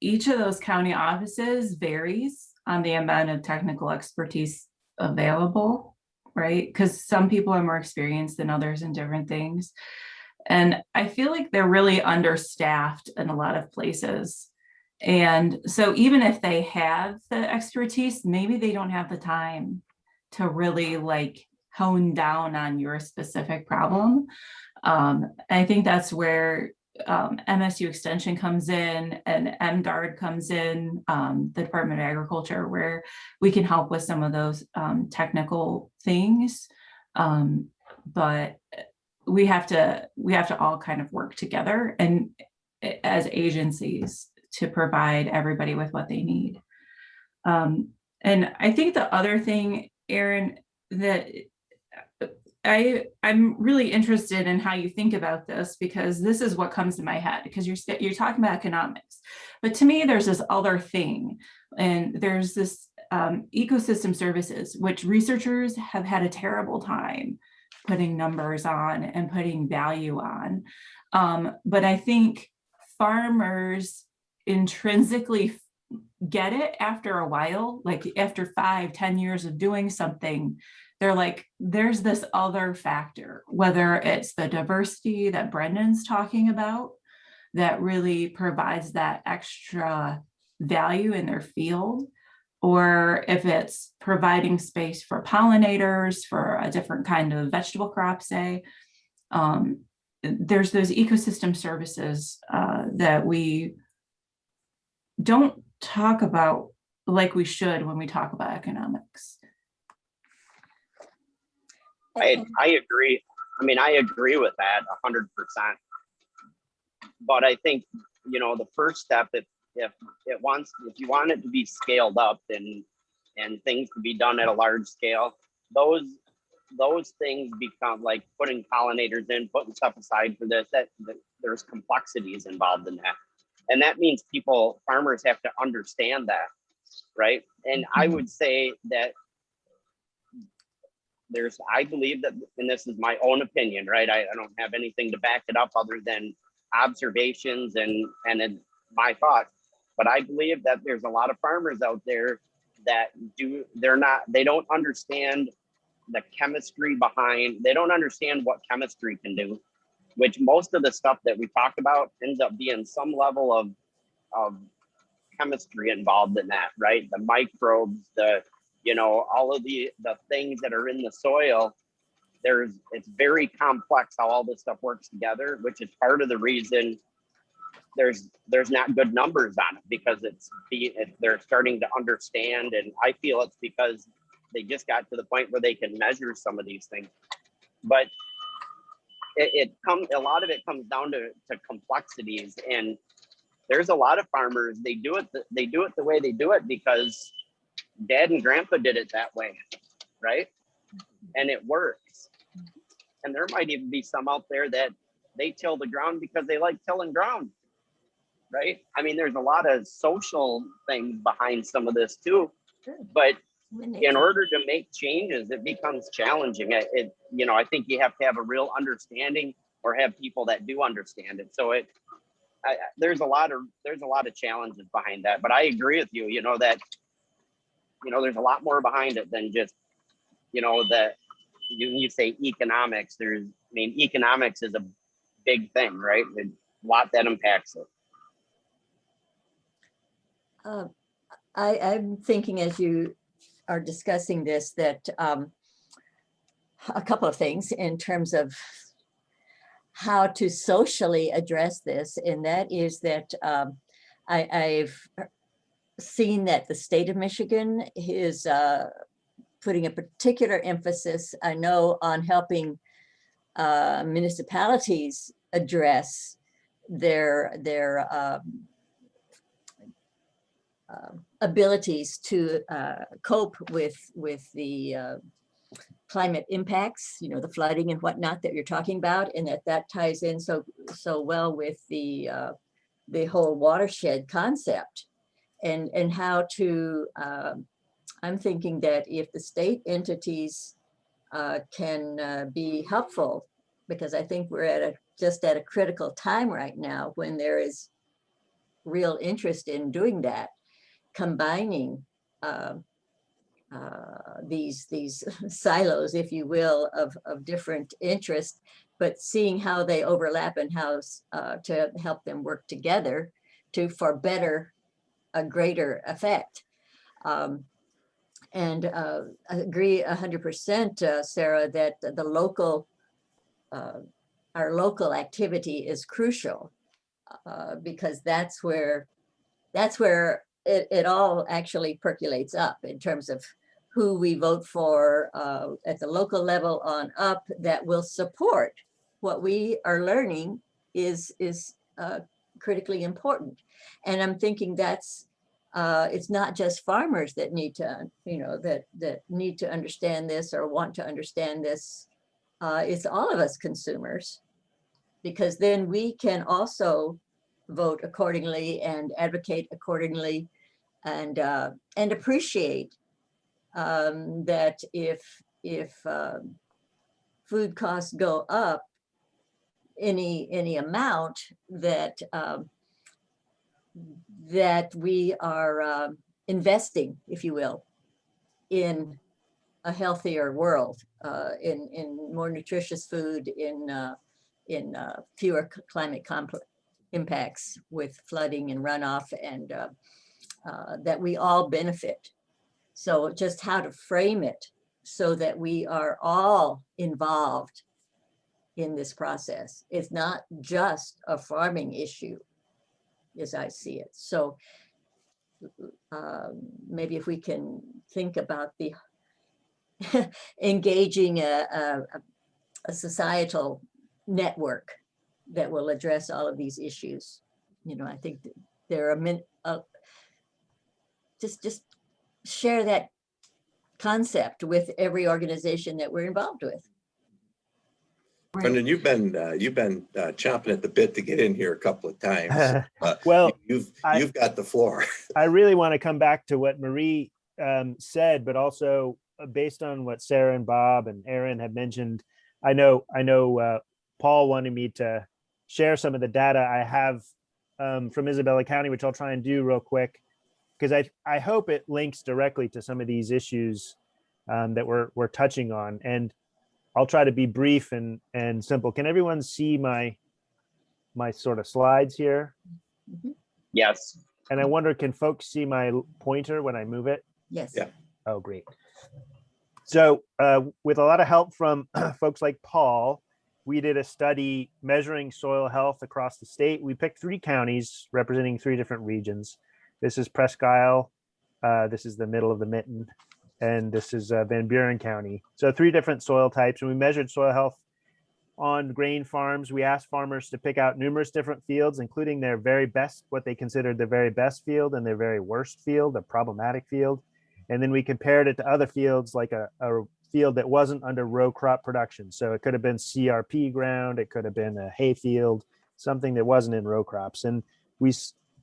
each of those county offices varies on the amount of technical expertise available, right? Because some people are more experienced than others in different things. And I feel like they're really understaffed in a lot of places. And so even if they have the expertise, maybe they don't have the time to really like hone down on your specific problem. I think that's where MSU Extension comes in and MDARD comes in, the Department of Agriculture, where we can help with some of those technical things. But we have to all kind of work together and as agencies to provide everybody with what they need. And I think the other thing, Aaron, that I'm really interested in how you think about this, because this is what comes to my head, because you're talking about economics, but to me there's this other thing, and there's this ecosystem services, which researchers have had a terrible time putting numbers on and putting value on. But I think farmers intrinsically get it after a while, like after 5-10 years of doing something, they're like, there's this other factor, whether it's the diversity that Brendan's talking about, that really provides that extra value in their field, or if it's providing space for pollinators, for a different kind of vegetable crop, say. There's those ecosystem services that we don't talk about like we should when we talk about economics. I agree. I mean, I agree with that 100%. But I think, you know, the first step, if you want it to be scaled up and things to be done at a large scale, those things become like putting pollinators in, putting stuff aside for this, that there's complexities involved in that. And that means farmers have to understand that, right? And I would say that I believe that, and this is my own opinion, right? I don't have anything to back it up other than observations and my thoughts. But I believe that there's a lot of farmers out there that they don't understand the chemistry behind, they don't understand what chemistry can do, which most of the stuff that we talk about ends up being some level of chemistry involved in that, right? The microbes, all of the things that are in the soil, it's very complex how all this stuff works together, which is part of the reason there's not good numbers on it, because they're starting to understand. And I feel it's because they just got to the point where they can measure some of these things. but a lot of it comes down to complexities. And there's a lot of farmers, they do it the way they do it because dad and grandpa did it that way, right? And it works. And there might even be some out there that they till the ground because they like tilling ground, right? I mean, there's a lot of social things behind some of this too, but in order to make changes, it becomes challenging. I think you have to have a real understanding or have people that do understand it. So there's a lot of challenges behind that. But I agree with you, that there's a lot more behind it than just, that you say economics. Economics is a big thing, right? A lot that impacts it. I'm thinking as you are discussing this that a couple of things in terms of how to socially address this, and that is that I've seen that the state of Michigan is putting a particular emphasis, I know, on helping municipalities address their abilities to cope with the climate impacts, the flooding and whatnot that you're talking about, and that ties in so well with the whole watershed concept, and how to. I'm thinking that if the state entities can be helpful, because I think we're just at a critical time right now when there is real interest in doing that, combining these silos, if you will, of different interests, but seeing how they overlap and how to help them work together for a greater effect. And I agree 100%, Sarah, that our local activity is crucial because that's where it all actually percolates up in terms of who we vote for at the local level on up that will support what we are learning is critically important. And I'm thinking it's not just farmers that need to, that need to understand this or want to understand this. It's all of us consumers, because then we can also vote accordingly and advocate accordingly, and appreciate that if food costs go up any amount, that we are investing, if you will, in a healthier world, in more nutritious food, in fewer climate impacts with flooding and runoff, and that we all benefit. So just how to frame it so that we are all involved in this process. It's not just a farming issue, as I see it. So maybe if we can think about the engaging a societal network that will address all of these issues. I think that there are just share that concept with every organization that we're involved with. Brendan, you've been chomping at the bit to get in here a couple of times. Well, you've got the floor. I really want to come back to what Marie said, but also based on what Sarah and Bob and Aaron have mentioned. I know Paul wanted me to share some of the data I have from Isabella County, which I'll try and do real quick, because I hope it links directly to some of these issues that we're touching on. And I'll try to be brief and simple. Can everyone see my sort of slides here? Yes. And I wonder, can folks see my pointer when I move it? Yes. Yeah. Oh, great. So with a lot of help from folks like Paul, we did a study measuring soil health across the state. We picked 3 counties representing 3 different regions. This is Presque Isle. This is the middle of the Mitten. and this is Van Buren County. So 3 different soil types, and we measured soil health on grain farms. We asked farmers to pick out numerous different fields, including their very best, what they considered their very best field, and their very worst field, a problematic field. And then we compared it to other fields, like a field that wasn't under row crop production. So it could have been CRP ground, it could have been a hay field, something that wasn't in row crops. And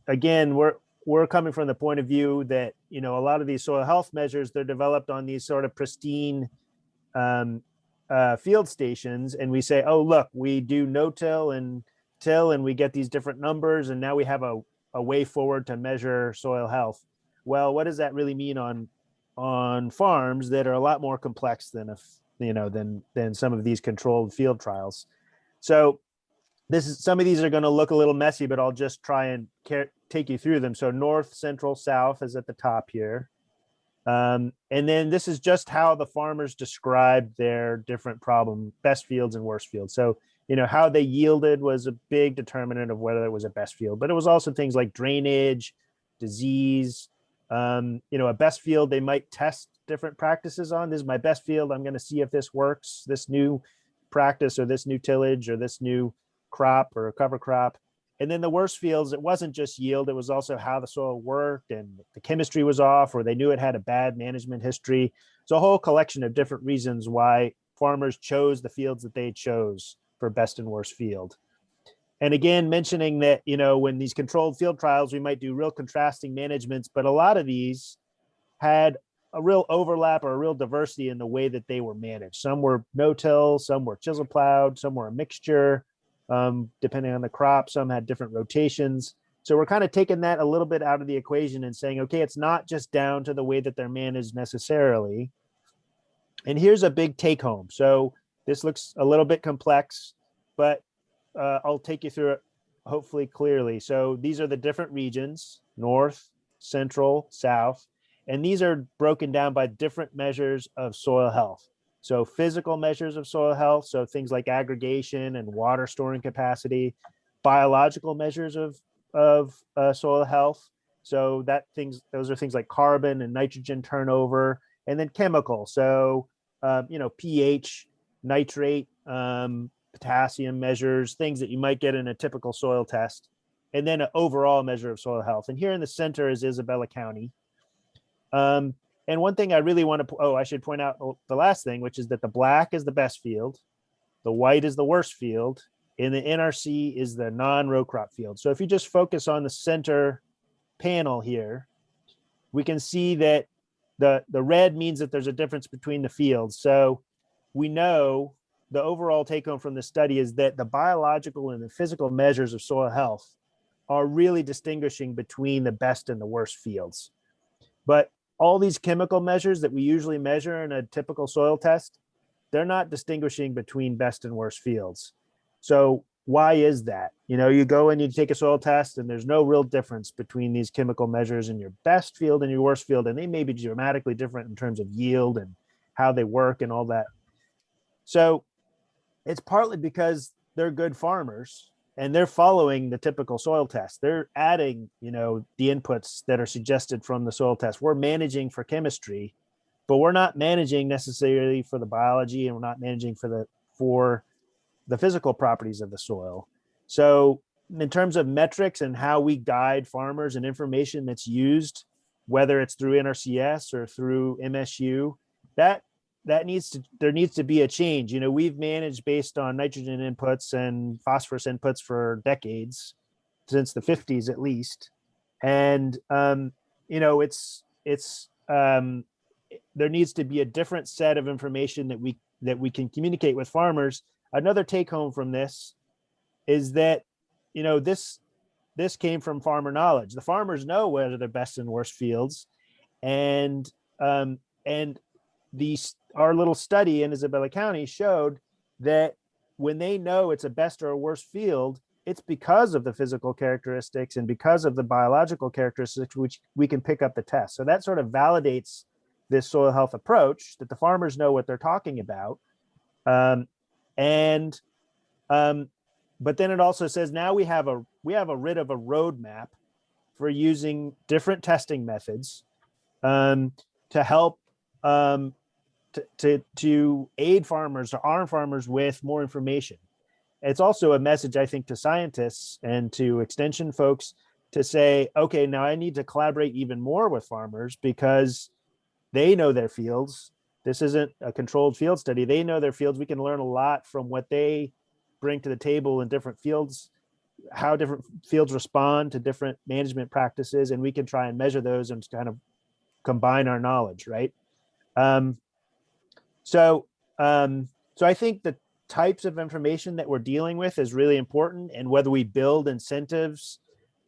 again, we're coming from the point of view that, a lot of these soil health measures, they're developed on these sort of pristine field stations, and we say, oh, look, we do no-till and till, and we get these different numbers, and now we have a way forward to measure soil health. Well, what does that really mean on farms that are a lot more complex than than some of these controlled field trials? So some of these are going to look a little messy, but I'll just try and take you through them. So north, central, south is at the top here. And then this is just how the farmers described their different best fields and worst fields. So, how they yielded was a big determinant of whether it was a best field, but it was also things like drainage, disease. A best field, they might test different practices on. This is my best field. I'm going to see if this works, this new practice or this new tillage or this new crop or a cover crop. And then the worst fields, it wasn't just yield, it was also how the soil worked and the chemistry was off, or they knew it had a bad management history. So a whole collection of different reasons why farmers chose the fields that they chose for best and worst field. And again, mentioning that, when these controlled field trials, we might do real contrasting managements, but a lot of these had a real overlap or a real diversity in the way that they were managed. Some were no-till, some were chisel plowed, some were a mixture. Depending on the crop, some had different rotations. So we're kind of taking that a little bit out of the equation and saying, okay, it's not just down to the way that they're managed necessarily. And here's a big take home. So this looks a little bit complex, but I'll take you through it hopefully clearly. So these are the different regions: north, central, south, and these are broken down by different measures of soil health. So physical measures of soil health, so things like aggregation and water storing capacity, biological measures of soil health. So those are things like carbon and nitrogen turnover, and then chemical. So pH, nitrate, potassium measures, things that you might get in a typical soil test, and then an overall measure of soil health. And here in the center is Isabella County. And one thing I really want to, I should point out the last thing, which is that the black is the best field, the white is the worst field, and the NRC is the non-row crop field. So if you just focus on the center panel here, we can see that the red means that there's a difference between the fields. So we know the overall take home from the study is that the biological and the physical measures of soil health are really distinguishing between the best and the worst fields. But all these chemical measures that we usually measure in a typical soil test, they're not distinguishing between best and worst fields. So why is that? You go and you take a soil test and there's no real difference between these chemical measures in your best field and your worst field, and they may be dramatically different in terms of yield and how they work and all that. So it's partly because they're good farmers and they're following the typical soil test. They're adding, the inputs that are suggested from the soil test. We're managing for chemistry, but we're not managing necessarily for the biology, and we're not managing for the physical properties of the soil. So in terms of metrics and how we guide farmers and information that's used, whether it's through NRCS or through MSU, there needs to be a change. We've managed based on nitrogen inputs and phosphorus inputs for decades, since the 50s at least. And there needs to be a different set of information that we can communicate with farmers. Another take home from this is that this came from farmer knowledge. The farmers know whether they're best and worst fields, and our little study in Isabella County showed that when they know it's a best or a worst field, it's because of the physical characteristics and because of the biological characteristics which we can pick up the test. So that sort of validates this soil health approach, that the farmers know what they're talking about. But then it also says now we have a writ of a roadmap for using different testing methods to help to aid farmers or arm farmers with more information. It's also a message, I think, to scientists and to extension folks to say, okay, now I need to collaborate even more with farmers because they know their fields. This isn't a controlled field study. They know their fields. We can learn a lot from what they bring to the table in different fields, how different fields respond to different management practices, and we can try and measure those and kind of combine our knowledge, right? So I think the types of information that we're dealing with is really important, and whether we build incentives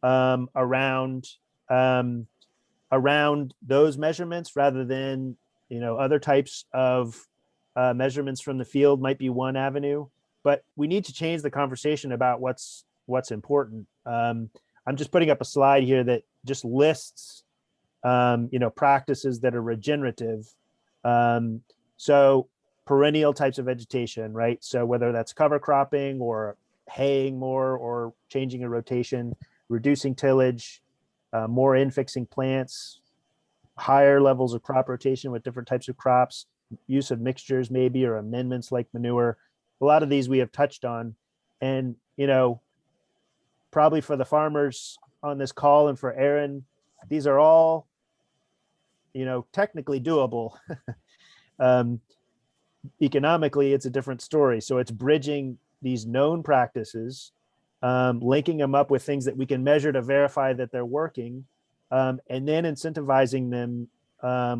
around those measurements rather than other types of measurements from the field might be one avenue. But we need to change the conversation about what's important. I'm just putting up a slide here that just lists practices that are regenerative. So perennial types of vegetation, right? So whether that's cover cropping or haying more or changing a rotation, reducing tillage, more infixing plants, higher levels of crop rotation with different types of crops, use of mixtures maybe, or amendments like manure. A lot of these we have touched on. And, probably for the farmers on this call and for Aaron, these are all, technically doable. Economically, it's a different story. So it's bridging these known practices, linking them up with things that we can measure to verify that they're working, and then incentivizing them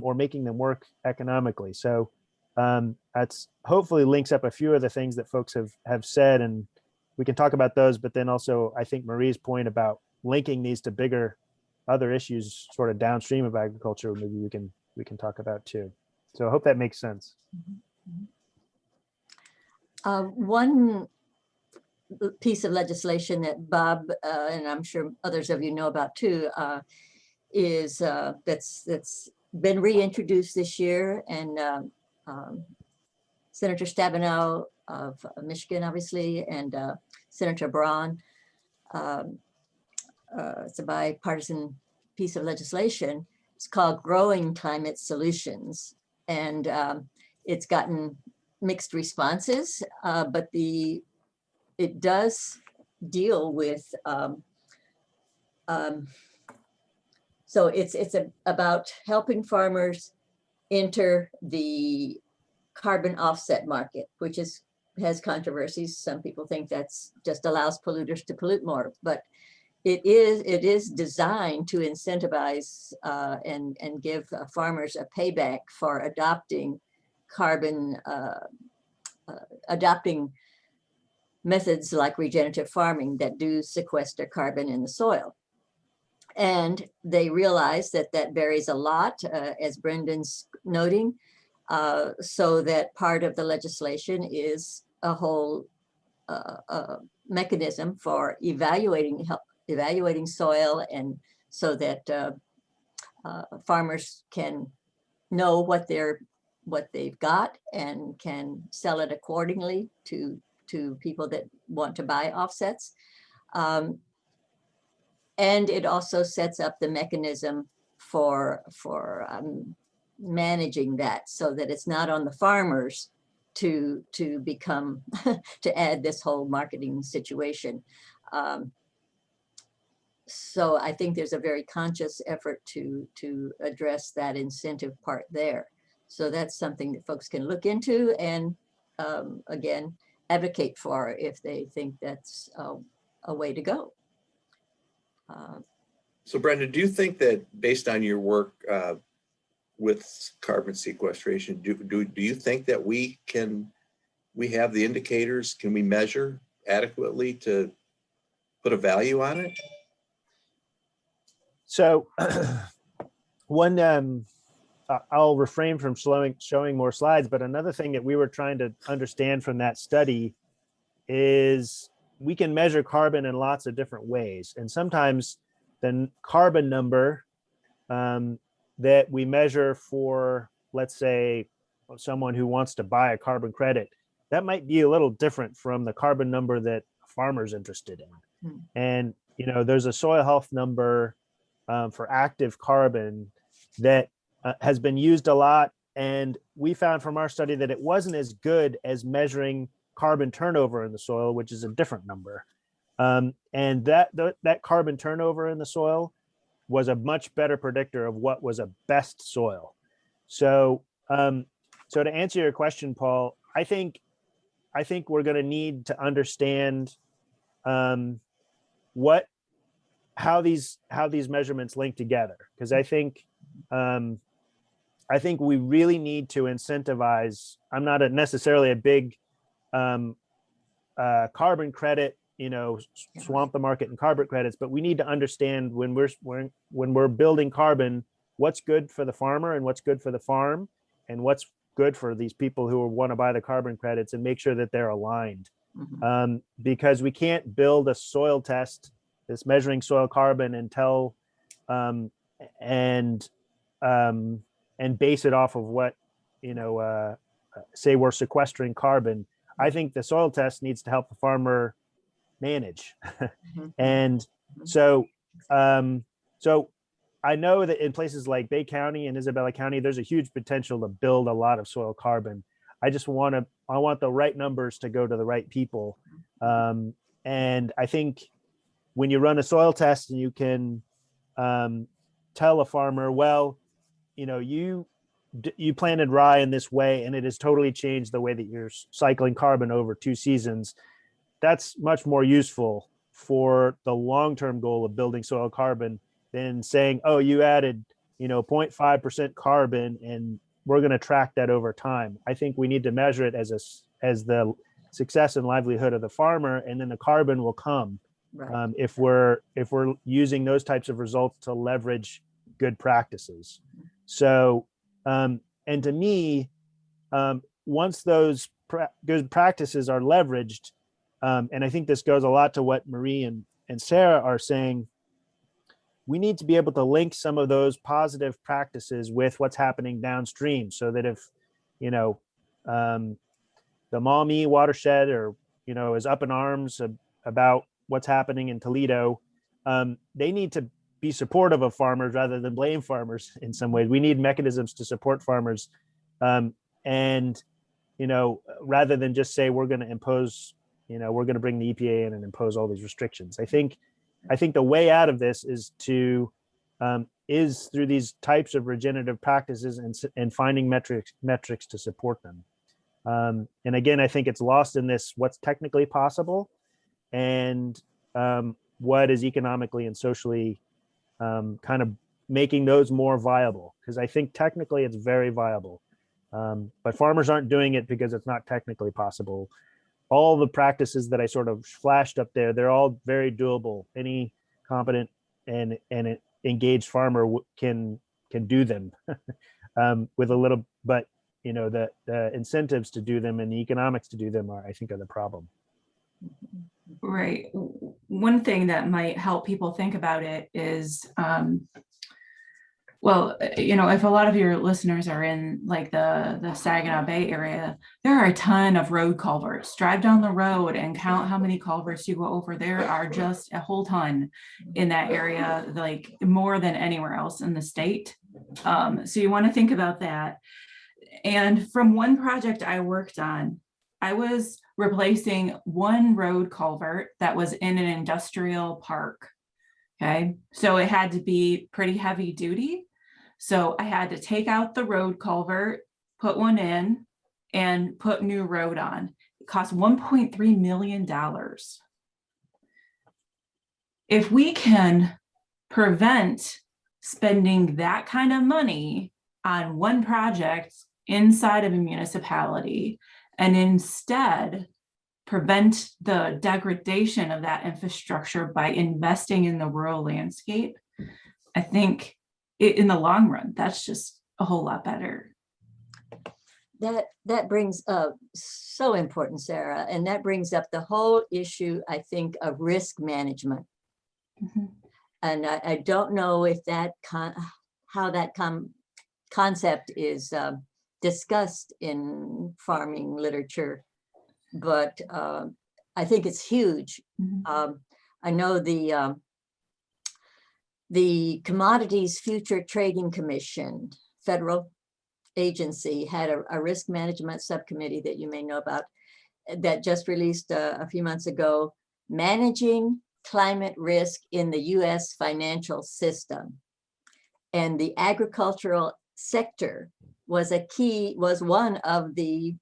or making them work economically. So that's hopefully links up a few of the things that folks have said, and we can talk about those. But then also, I think Marie's point about linking these to bigger other issues sort of downstream of agriculture, maybe we can talk about too. So I hope that makes sense. One piece of legislation that Bob and I'm sure others of you know about too is that's been reintroduced this year, and Senator Stabenow of Michigan, obviously, and Senator Braun. It's a bipartisan piece of legislation. It's called Growing Climate Solutions, and it's gotten mixed responses, but it does deal with so it's about helping farmers enter the carbon offset market, which has controversies. Some people think that's just allows polluters to pollute more, but it is designed to incentivize and give farmers a payback for adopting adopting methods like regenerative farming that do sequester carbon in the soil. And they realize that varies a lot, as Brendan's noting, so that part of the legislation is a whole mechanism for evaluating soil, and so that farmers can know what they've got and can sell it accordingly to people that want to buy offsets. And it also sets up the mechanism for managing that, so that it's not on the farmers to become to add this whole marketing situation. So I think there's a very conscious effort to address that incentive part there. So that's something that folks can look into and again advocate for if they think that's a way to go. So Brendan, do you think that based on your work with carbon sequestration, do you think that we have the indicators, can we measure adequately to put a value on it? So one, I'll refrain from showing more slides, but another thing that we were trying to understand from that study is we can measure carbon in lots of different ways. And sometimes the carbon number that we measure for, let's say, someone who wants to buy a carbon credit, that might be a little different from the carbon number that a farmer's interested in. And, there's a soil health number for active carbon that has been used a lot And we found from our study that it wasn't as good as measuring carbon turnover in the soil, which is a different number. And that carbon turnover in the soil was a much better predictor of what was a best soil. So, so to answer your question, Paul, I think we're going to need to understand how these measurements link together, because I think we really need to incentivize. I'm not necessarily a big carbon credit, swamp the market in carbon credits, but we need to understand when we're building carbon, what's good for the farmer and what's good for the farm, and what's good for these people who want to buy the carbon credits, and make sure that they're aligned. Because we can't build a soil test that's measuring soil carbon and tell and base it off of what say we're sequestering carbon. I think the soil test needs to help the farmer manage. And so I know that in places like Bay County and Isabella County, there's a huge potential to build a lot of soil carbon. I want the right numbers to go to the right people. And I think when you run a soil test and you can tell a farmer, well, you planted rye in this way and it has totally changed the way that you're cycling carbon over 2 seasons, that's much more useful for the long-term goal of building soil carbon than saying, oh, you added 0.5% carbon and we're going to track that over time. I think we need to measure it as the success and livelihood of the farmer, and then the carbon will come. Right. If we're using those types of results to leverage good practices. So, and to me, once those good practices are leveraged, and I think this goes a lot to what Marie and Sarah are saying, we need to be able to link some of those positive practices with what's happening downstream, so that if, the Maumee watershed is up in arms about what's happening in Toledo, they need to be supportive of farmers rather than blame farmers in some ways. We need mechanisms to support farmers. And rather than just say, we're going to impose, we're going to bring the EPA in and impose all these restrictions. I think the way out of this is through these types of regenerative practices and finding metrics to support them. And again, I think it's lost in this, what's technically possible and what is economically and socially kind of making those more viable. Because I think technically it's very viable, but farmers aren't doing it because it's not technically possible. All the practices that I sort of flashed up there, they're all very doable. Any competent and engaged farmer can do them with a little, but the incentives to do them and the economics to do them I think are the problem. Right. One thing that might help people think about it is, well, if a lot of your listeners are in like the Saginaw Bay area, there are a ton of road culverts. Drive down the road and count how many culverts you go over. There are just a whole ton in that area, like more than anywhere else in the state. So you want to think about that. And from one project I worked on, I was replacing one road culvert that was in an industrial park. Okay, so it had to be pretty heavy duty. So I had to take out the road culvert, put one in, and put new road on. It cost $1.3 million. If we can prevent spending that kind of money on one project inside of a municipality, and instead prevent the degradation of that infrastructure by investing in the rural landscape, I think in the long run, that's just a whole lot better. That brings up so important, Sarah, and that brings up the whole issue, I think, of risk management. And I don't know if how that concept is discussed in farming literature, but I think it's huge. I know the Commodities Future Trading Commission, federal agency had a risk management subcommittee that you may know about that just released a few months ago, Managing Climate Risk in the US Financial System. And the agricultural sector was one of the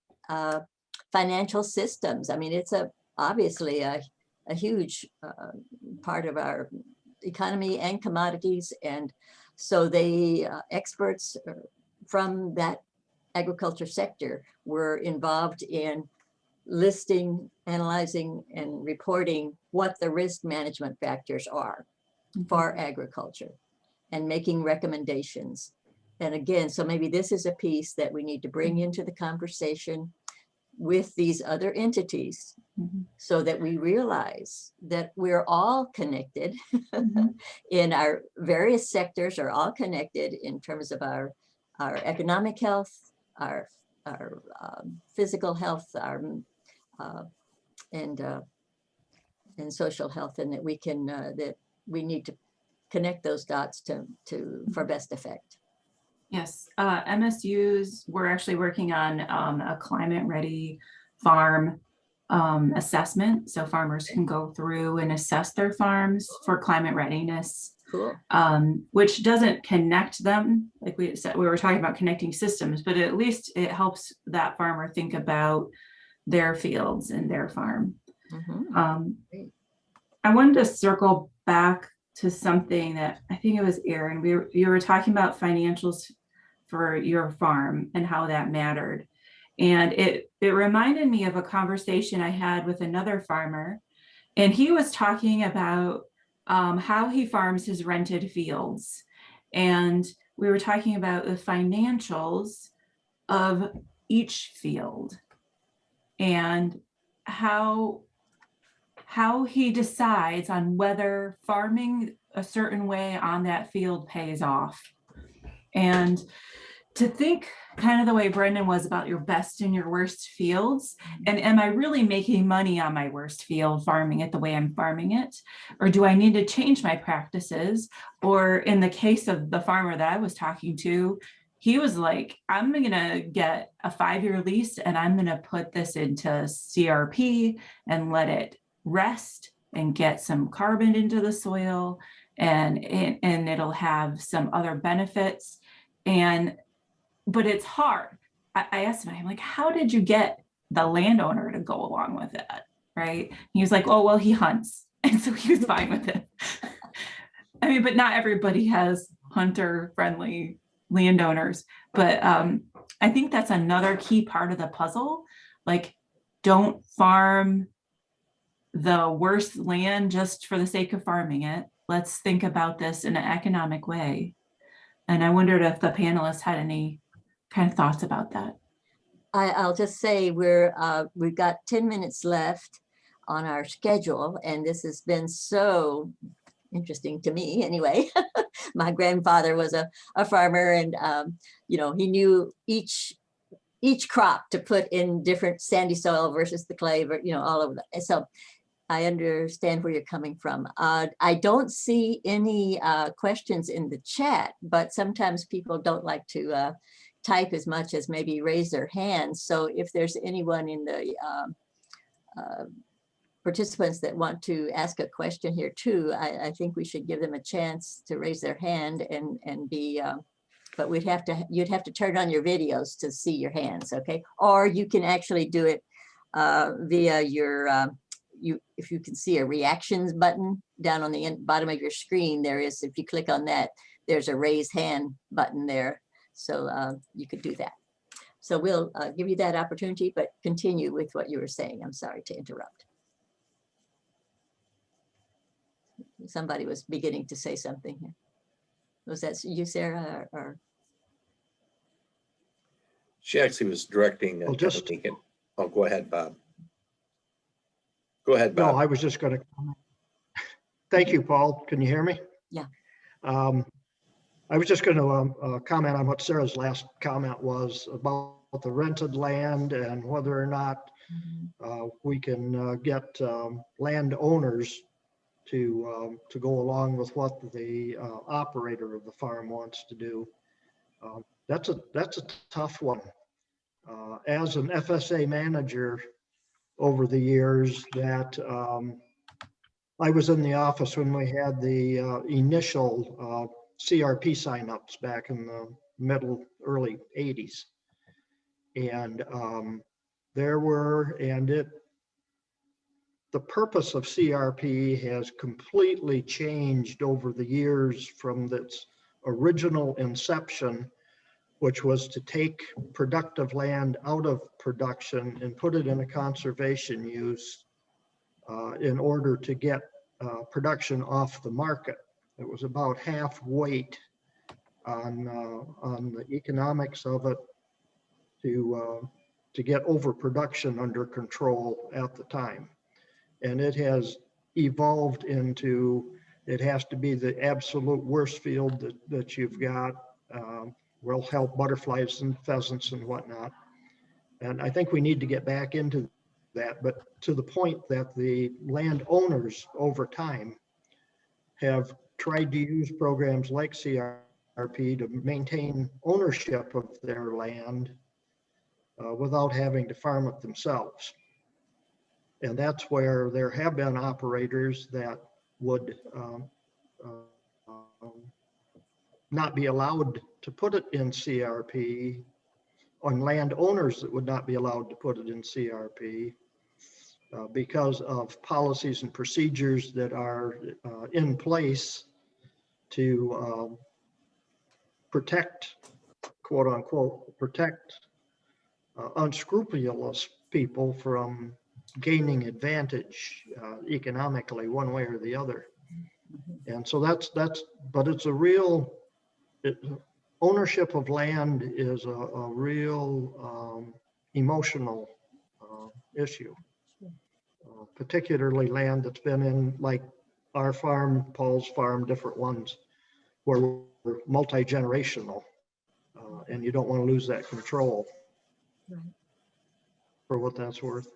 financial systems. I mean, it's obviously a huge part of our economy and commodities. And so they experts from that agriculture sector were involved in listing, analyzing, and reporting what the risk management factors are for agriculture and making recommendations. And again, so maybe this is a piece that we need to bring into the conversation with these other entities so that we realize that we're all connected in our various sectors are all connected in terms of our economic health, our physical health, and social health, and that we can that we need to connect those dots for best effect. Yes, MSUs, we're actually working on a climate ready farm assessment. So farmers can go through and assess their farms for climate readiness. Cool. Which doesn't connect them. Like we said, we were talking about connecting systems, but at least it helps that farmer think about their fields and their farm. I wanted to circle back to something that I think it was Aaron. You were talking about financials for your farm and how that mattered. And it reminded me of a conversation I had with another farmer. And he was talking about how he farms his rented fields. And we were talking about the financials of each field and how he decides on whether farming a certain way on that field pays off. And to think kind of the way Brendan was about your best and your worst fields, and am I really making money on my worst field farming it the way I'm farming it? Or do I need to change my practices? Or in the case of the farmer that I was talking to, he was like, I'm gonna get a 5-year lease and I'm gonna put this into CRP and let it rest and get some carbon into the soil, and it'll have some other benefits. But it's hard. I asked him, I'm like, how did you get the landowner to go along with it? Right? He was like, oh, well, he hunts. And so he was fine with it. I mean, but not everybody has hunter friendly landowners. But I think that's another key part of the puzzle. Like, don't farm the worst land just for the sake of farming it. Let's think about this in an economic way. And I wondered if the panelists had any kind of thoughts about that. I'll just say we've got 10 minutes left on our schedule, and this has been so interesting to me anyway. My grandfather was a farmer, and he knew each crop to put in different sandy soil versus the clay, but all of that. So I understand where you're coming from. I don't see any questions in the chat, but sometimes people don't like to type as much as maybe raise their hands. So if there's anyone in the participants that want to ask a question here too, I think we should give them a chance to raise their hand and be, but you'd have to turn on your videos to see your hands, okay? Or you can actually do it via your, if you can see a reactions button down on the bottom of your screen, if you click on that, there's a raise hand button there. So you could do that. So we'll give you that opportunity, but continue with what you were saying. I'm sorry to interrupt. Somebody was beginning to say something here. Was that you, Sarah, or? She actually was directing. Oh, go ahead, Bob. Go ahead, Bob. No, I was just going to comment. Thank you, Paul. Can you hear me? Yeah. I was just going to comment on what Sarah's last comment was about the rented land and whether or not we can get landowners to go along with what the operator of the farm wants to do. that's a tough one. As an FSA manager over the years, that I was in the office when we had the initial CRP signups back in the early 80s. And the purpose of CRP has completely changed over the years from its original inception, which was to take productive land out of production and put it in a conservation use in order to get production off the market. It was about half weight on the economics of it to get overproduction under control at the time. And it has evolved into, it has to be the absolute worst field that you've got, will help butterflies and pheasants and whatnot. And I think we need to get back into that, but to the point that the landowners over time have tried to use programs like CRP to maintain ownership of their land without having to farm it themselves. And that's where there have been operators that would not be allowed to put it in CRP, on landowners that would not be allowed to put it in CRP because of policies and procedures that are in place to protect, quote unquote, protect unscrupulous people from gaining advantage economically one way or the other. And so but it's a real, ownership of land is a real emotional issue, particularly land that's been in, like our farm, Paul's farm, different ones, where we're multi-generational, and you don't want to lose that control. Right. For what that's worth.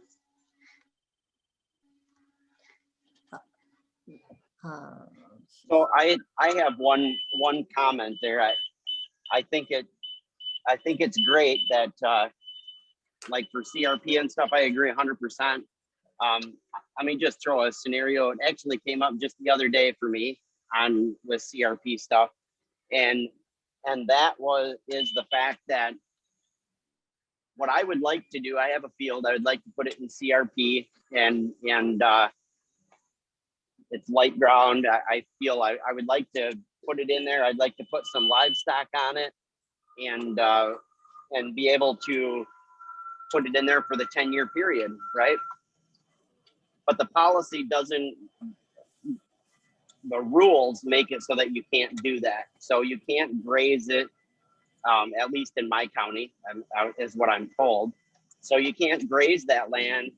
So I have one comment there. I think it's great that like for CRP and stuff, I agree 100%. I mean, just throw a scenario. It actually came up just the other day for me with CRP stuff, and that is the fact that what I would like to do, I have a field, I would like to put it in CRP, and it's light ground. I feel I would like to put it in there. I'd like to put some livestock on it and be able to put it in there for the 10-year period, right? But the policy doesn't, the rules make it so that you can't do that. So you can't graze it, at least in my county, is what I'm told. So you can't graze that land.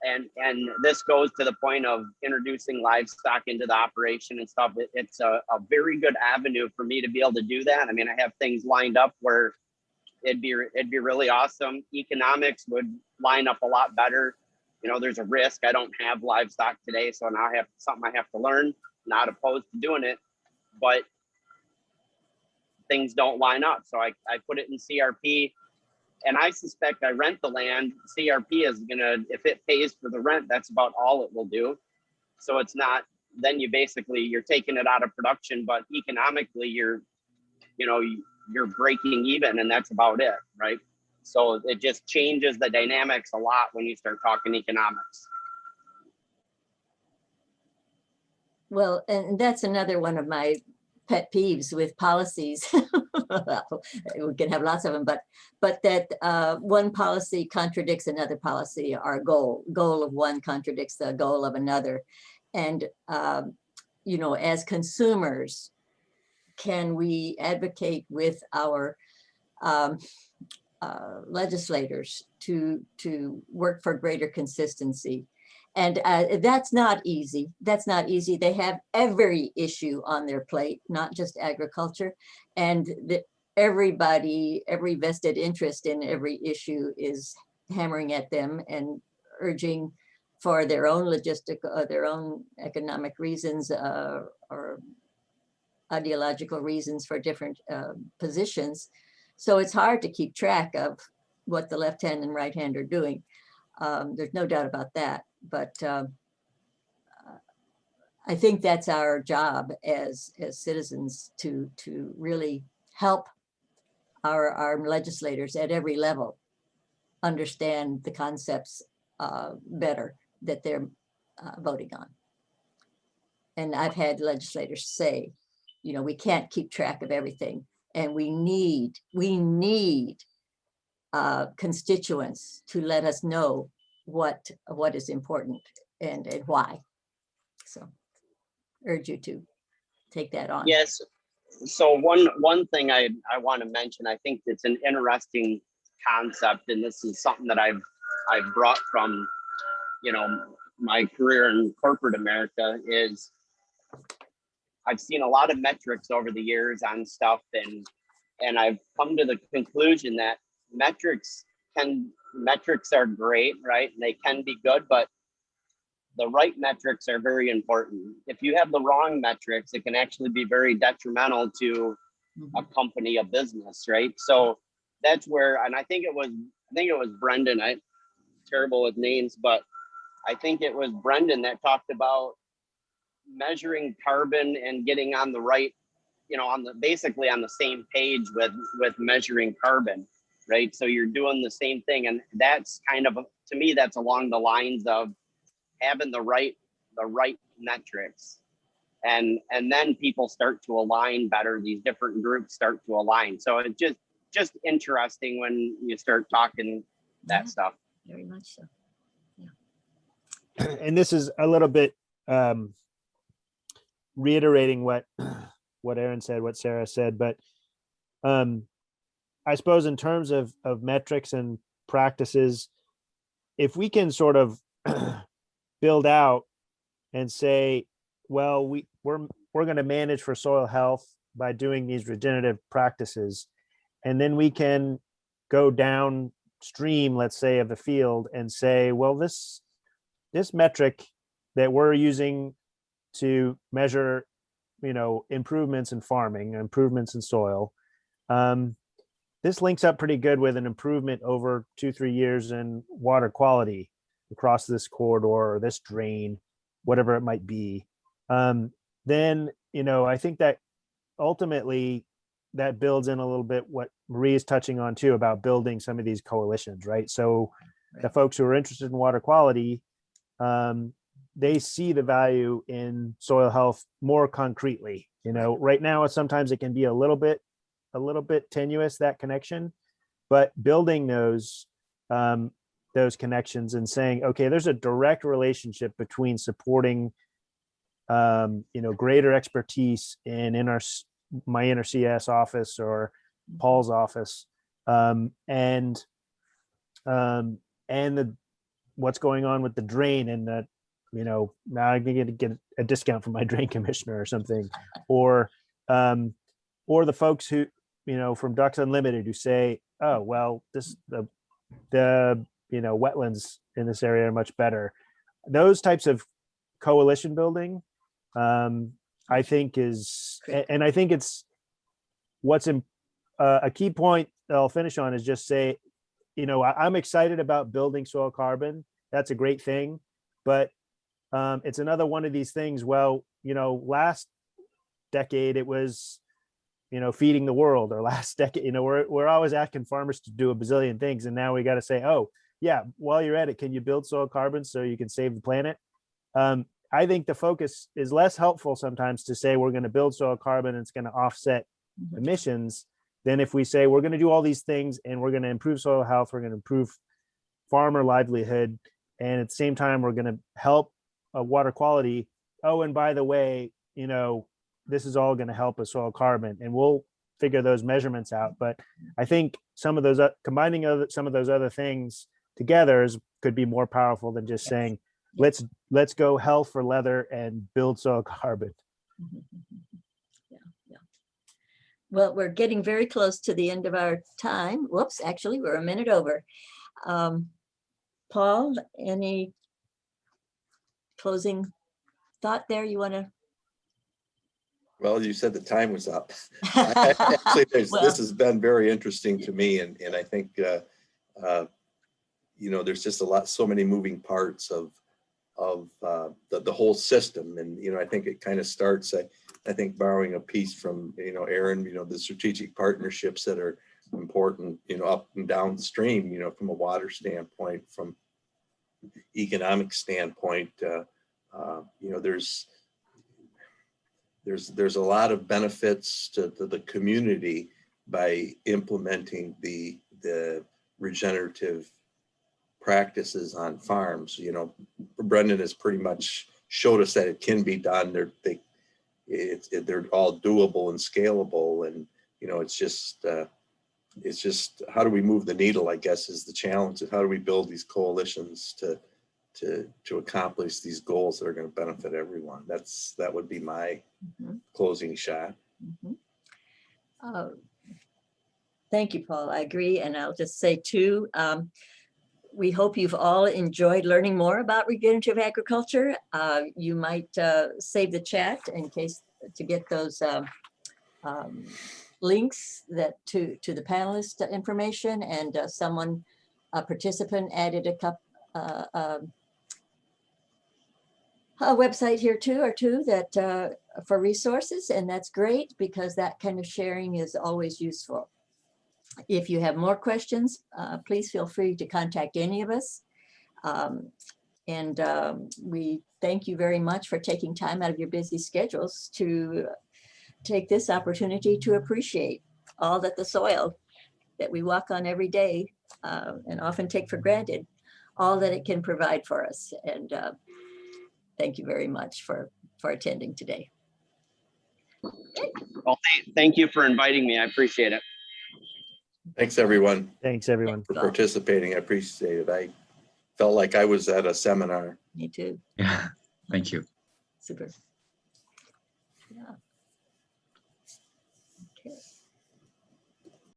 And this goes to the point of introducing livestock into the operation and stuff. It's a very good avenue for me to be able to do that. I mean, I have things lined up where it'd be really awesome. Economics would line up a lot better. You know, there's a risk. I don't have livestock today, so now I have something I have to learn. Not opposed to doing it, but things don't line up. So I put it in CRP. And I suspect I rent the land. CRP is gonna, if it pays for the rent, that's about all it will do. So it's not, then you're taking it out of production, but economically you're breaking even, and that's about it, right? So it just changes the dynamics a lot when you start talking economics. Well, and that's another one of my pet peeves with policies. We can have lots of them, but that one policy contradicts another policy. Our goal of one contradicts the goal of another. And, you know, as consumers, can we advocate with our legislators to work for greater consistency? And that's not easy. That's not easy. They have every issue on their plate, not just agriculture. And every vested interest in every issue is hammering at them and urging for their own logistical, their own economic reasons or ideological reasons for different positions. So it's hard to keep track of what the left hand and right hand are doing. There's no doubt about that. But I think that's our job as citizens to really help our legislators at every level understand the concepts better that they're voting on. And I've had legislators say, you know, we can't keep track of everything, and we need constituents to let us know what is important and why. So urge you to take that on. Yes. So one thing I want to mention, I think it's an interesting concept, and this is something that I've brought from, you know, my career in corporate America, is I've seen a lot of metrics over the years on stuff, and I've come to the conclusion that metrics are great, right? And they can be good, but the right metrics are very important. If you have the wrong metrics, it can actually be very detrimental to a company, a business, right? So that's where, and I think it was Brendan, I'm terrible with names, but I think it was Brendan that talked about measuring carbon and getting on the right, you know, basically on the same page with measuring carbon, right? So you're doing the same thing, and that's kind of, to me, that's along the lines of having the right metrics, and then people start to align better. These different groups start to align. So it's just interesting when you start talking that stuff. Very much so. And this is a little bit reiterating what Aaron said, what Sarah said, but I suppose in terms of metrics and practices, if we can sort of build out and say, well, we're going to manage for soil health by doing these regenerative practices, and then we can go downstream, let's say, of the field and say, well, this metric that we're using to measure, you know, improvements in farming, improvements in soil, this links up pretty good with an improvement over 2-3 years in water quality across this corridor or this drain, whatever it might be. Then, you know, I think that ultimately that builds in a little bit what Marie is touching on too, about building some of these coalitions, right? So the folks who are interested in water quality, they see the value in soil health more concretely. You know, right now, sometimes it can be a little bit tenuous, that connection, but building those connections and saying, okay, there's a direct relationship between supporting, you know, greater expertise in my inner CS office or Paul's office, and what's going on with the drain, and that, you know, now I can get a discount from my drain commissioner or something, or the folks who, you know, from Ducks Unlimited who say, oh, well, the you know, wetlands in this area are much better. Those types of coalition building, I think and I think it's what's a key point that I'll finish on is just say, you know, I'm excited about building soil carbon. That's a great thing, but it's another one of these things. Well, you know, last decade it was, you know, feeding the world, or last decade, you know, we're always asking farmers to do a bazillion things, and now we got to say, oh yeah, while you're at it, can you build soil carbon so you can save the planet? I think the focus is less helpful sometimes to say we're going to build soil carbon and it's going to offset emissions than if we say we're going to do all these things and we're going to improve soil health, we're going to improve farmer livelihood, and at the same time we're going to help water quality. Oh, and by the way, you know, this is all going to help with soil carbon, and we'll figure those measurements out. But I think some of those combining some of those other things together could be more powerful than just saying, let's go hell for leather and build soil carbon. Yeah. Well, we're getting very close to the end of our time. Whoops, actually, we're a minute over. Paul, any closing thought there you want to Well, you said the time was up. Actually, Well, this has been very interesting to me, and I think there's just so many moving parts of the whole system, and I think it kind of starts. I think borrowing a piece from Aaron, the strategic partnerships that are important, up and downstream, from a water standpoint, from economic standpoint. There's a lot of benefits to the community by implementing the regenerative practices on farms. Brendan has pretty much showed us that it can be done. They're all doable and scalable, and it's just how do we move the needle, I guess, is the challenge. How do we build these coalitions to accomplish these goals that are going to benefit everyone? That would be my closing shot. Thank you, Paul. I agree. And I'll just say too, we hope you've all enjoyed learning more about regenerative agriculture. You might save the chat in case to get those links to the panelist information, and a participant added a website here too that for resources, and that's great because that kind of sharing is always useful. If you have more questions, please feel free to contact any of us. We thank you very much for taking time out of your busy schedules to take this opportunity to appreciate all that the soil that we walk on every day and often take for granted, all that it can provide for us. And thank you very much for attending today. Well, thank you for inviting me. I appreciate it. Thanks, everyone. Thanks, everyone. For participating. I appreciate it. I felt like I was at a seminar. Me too. Yeah, thank you. Super.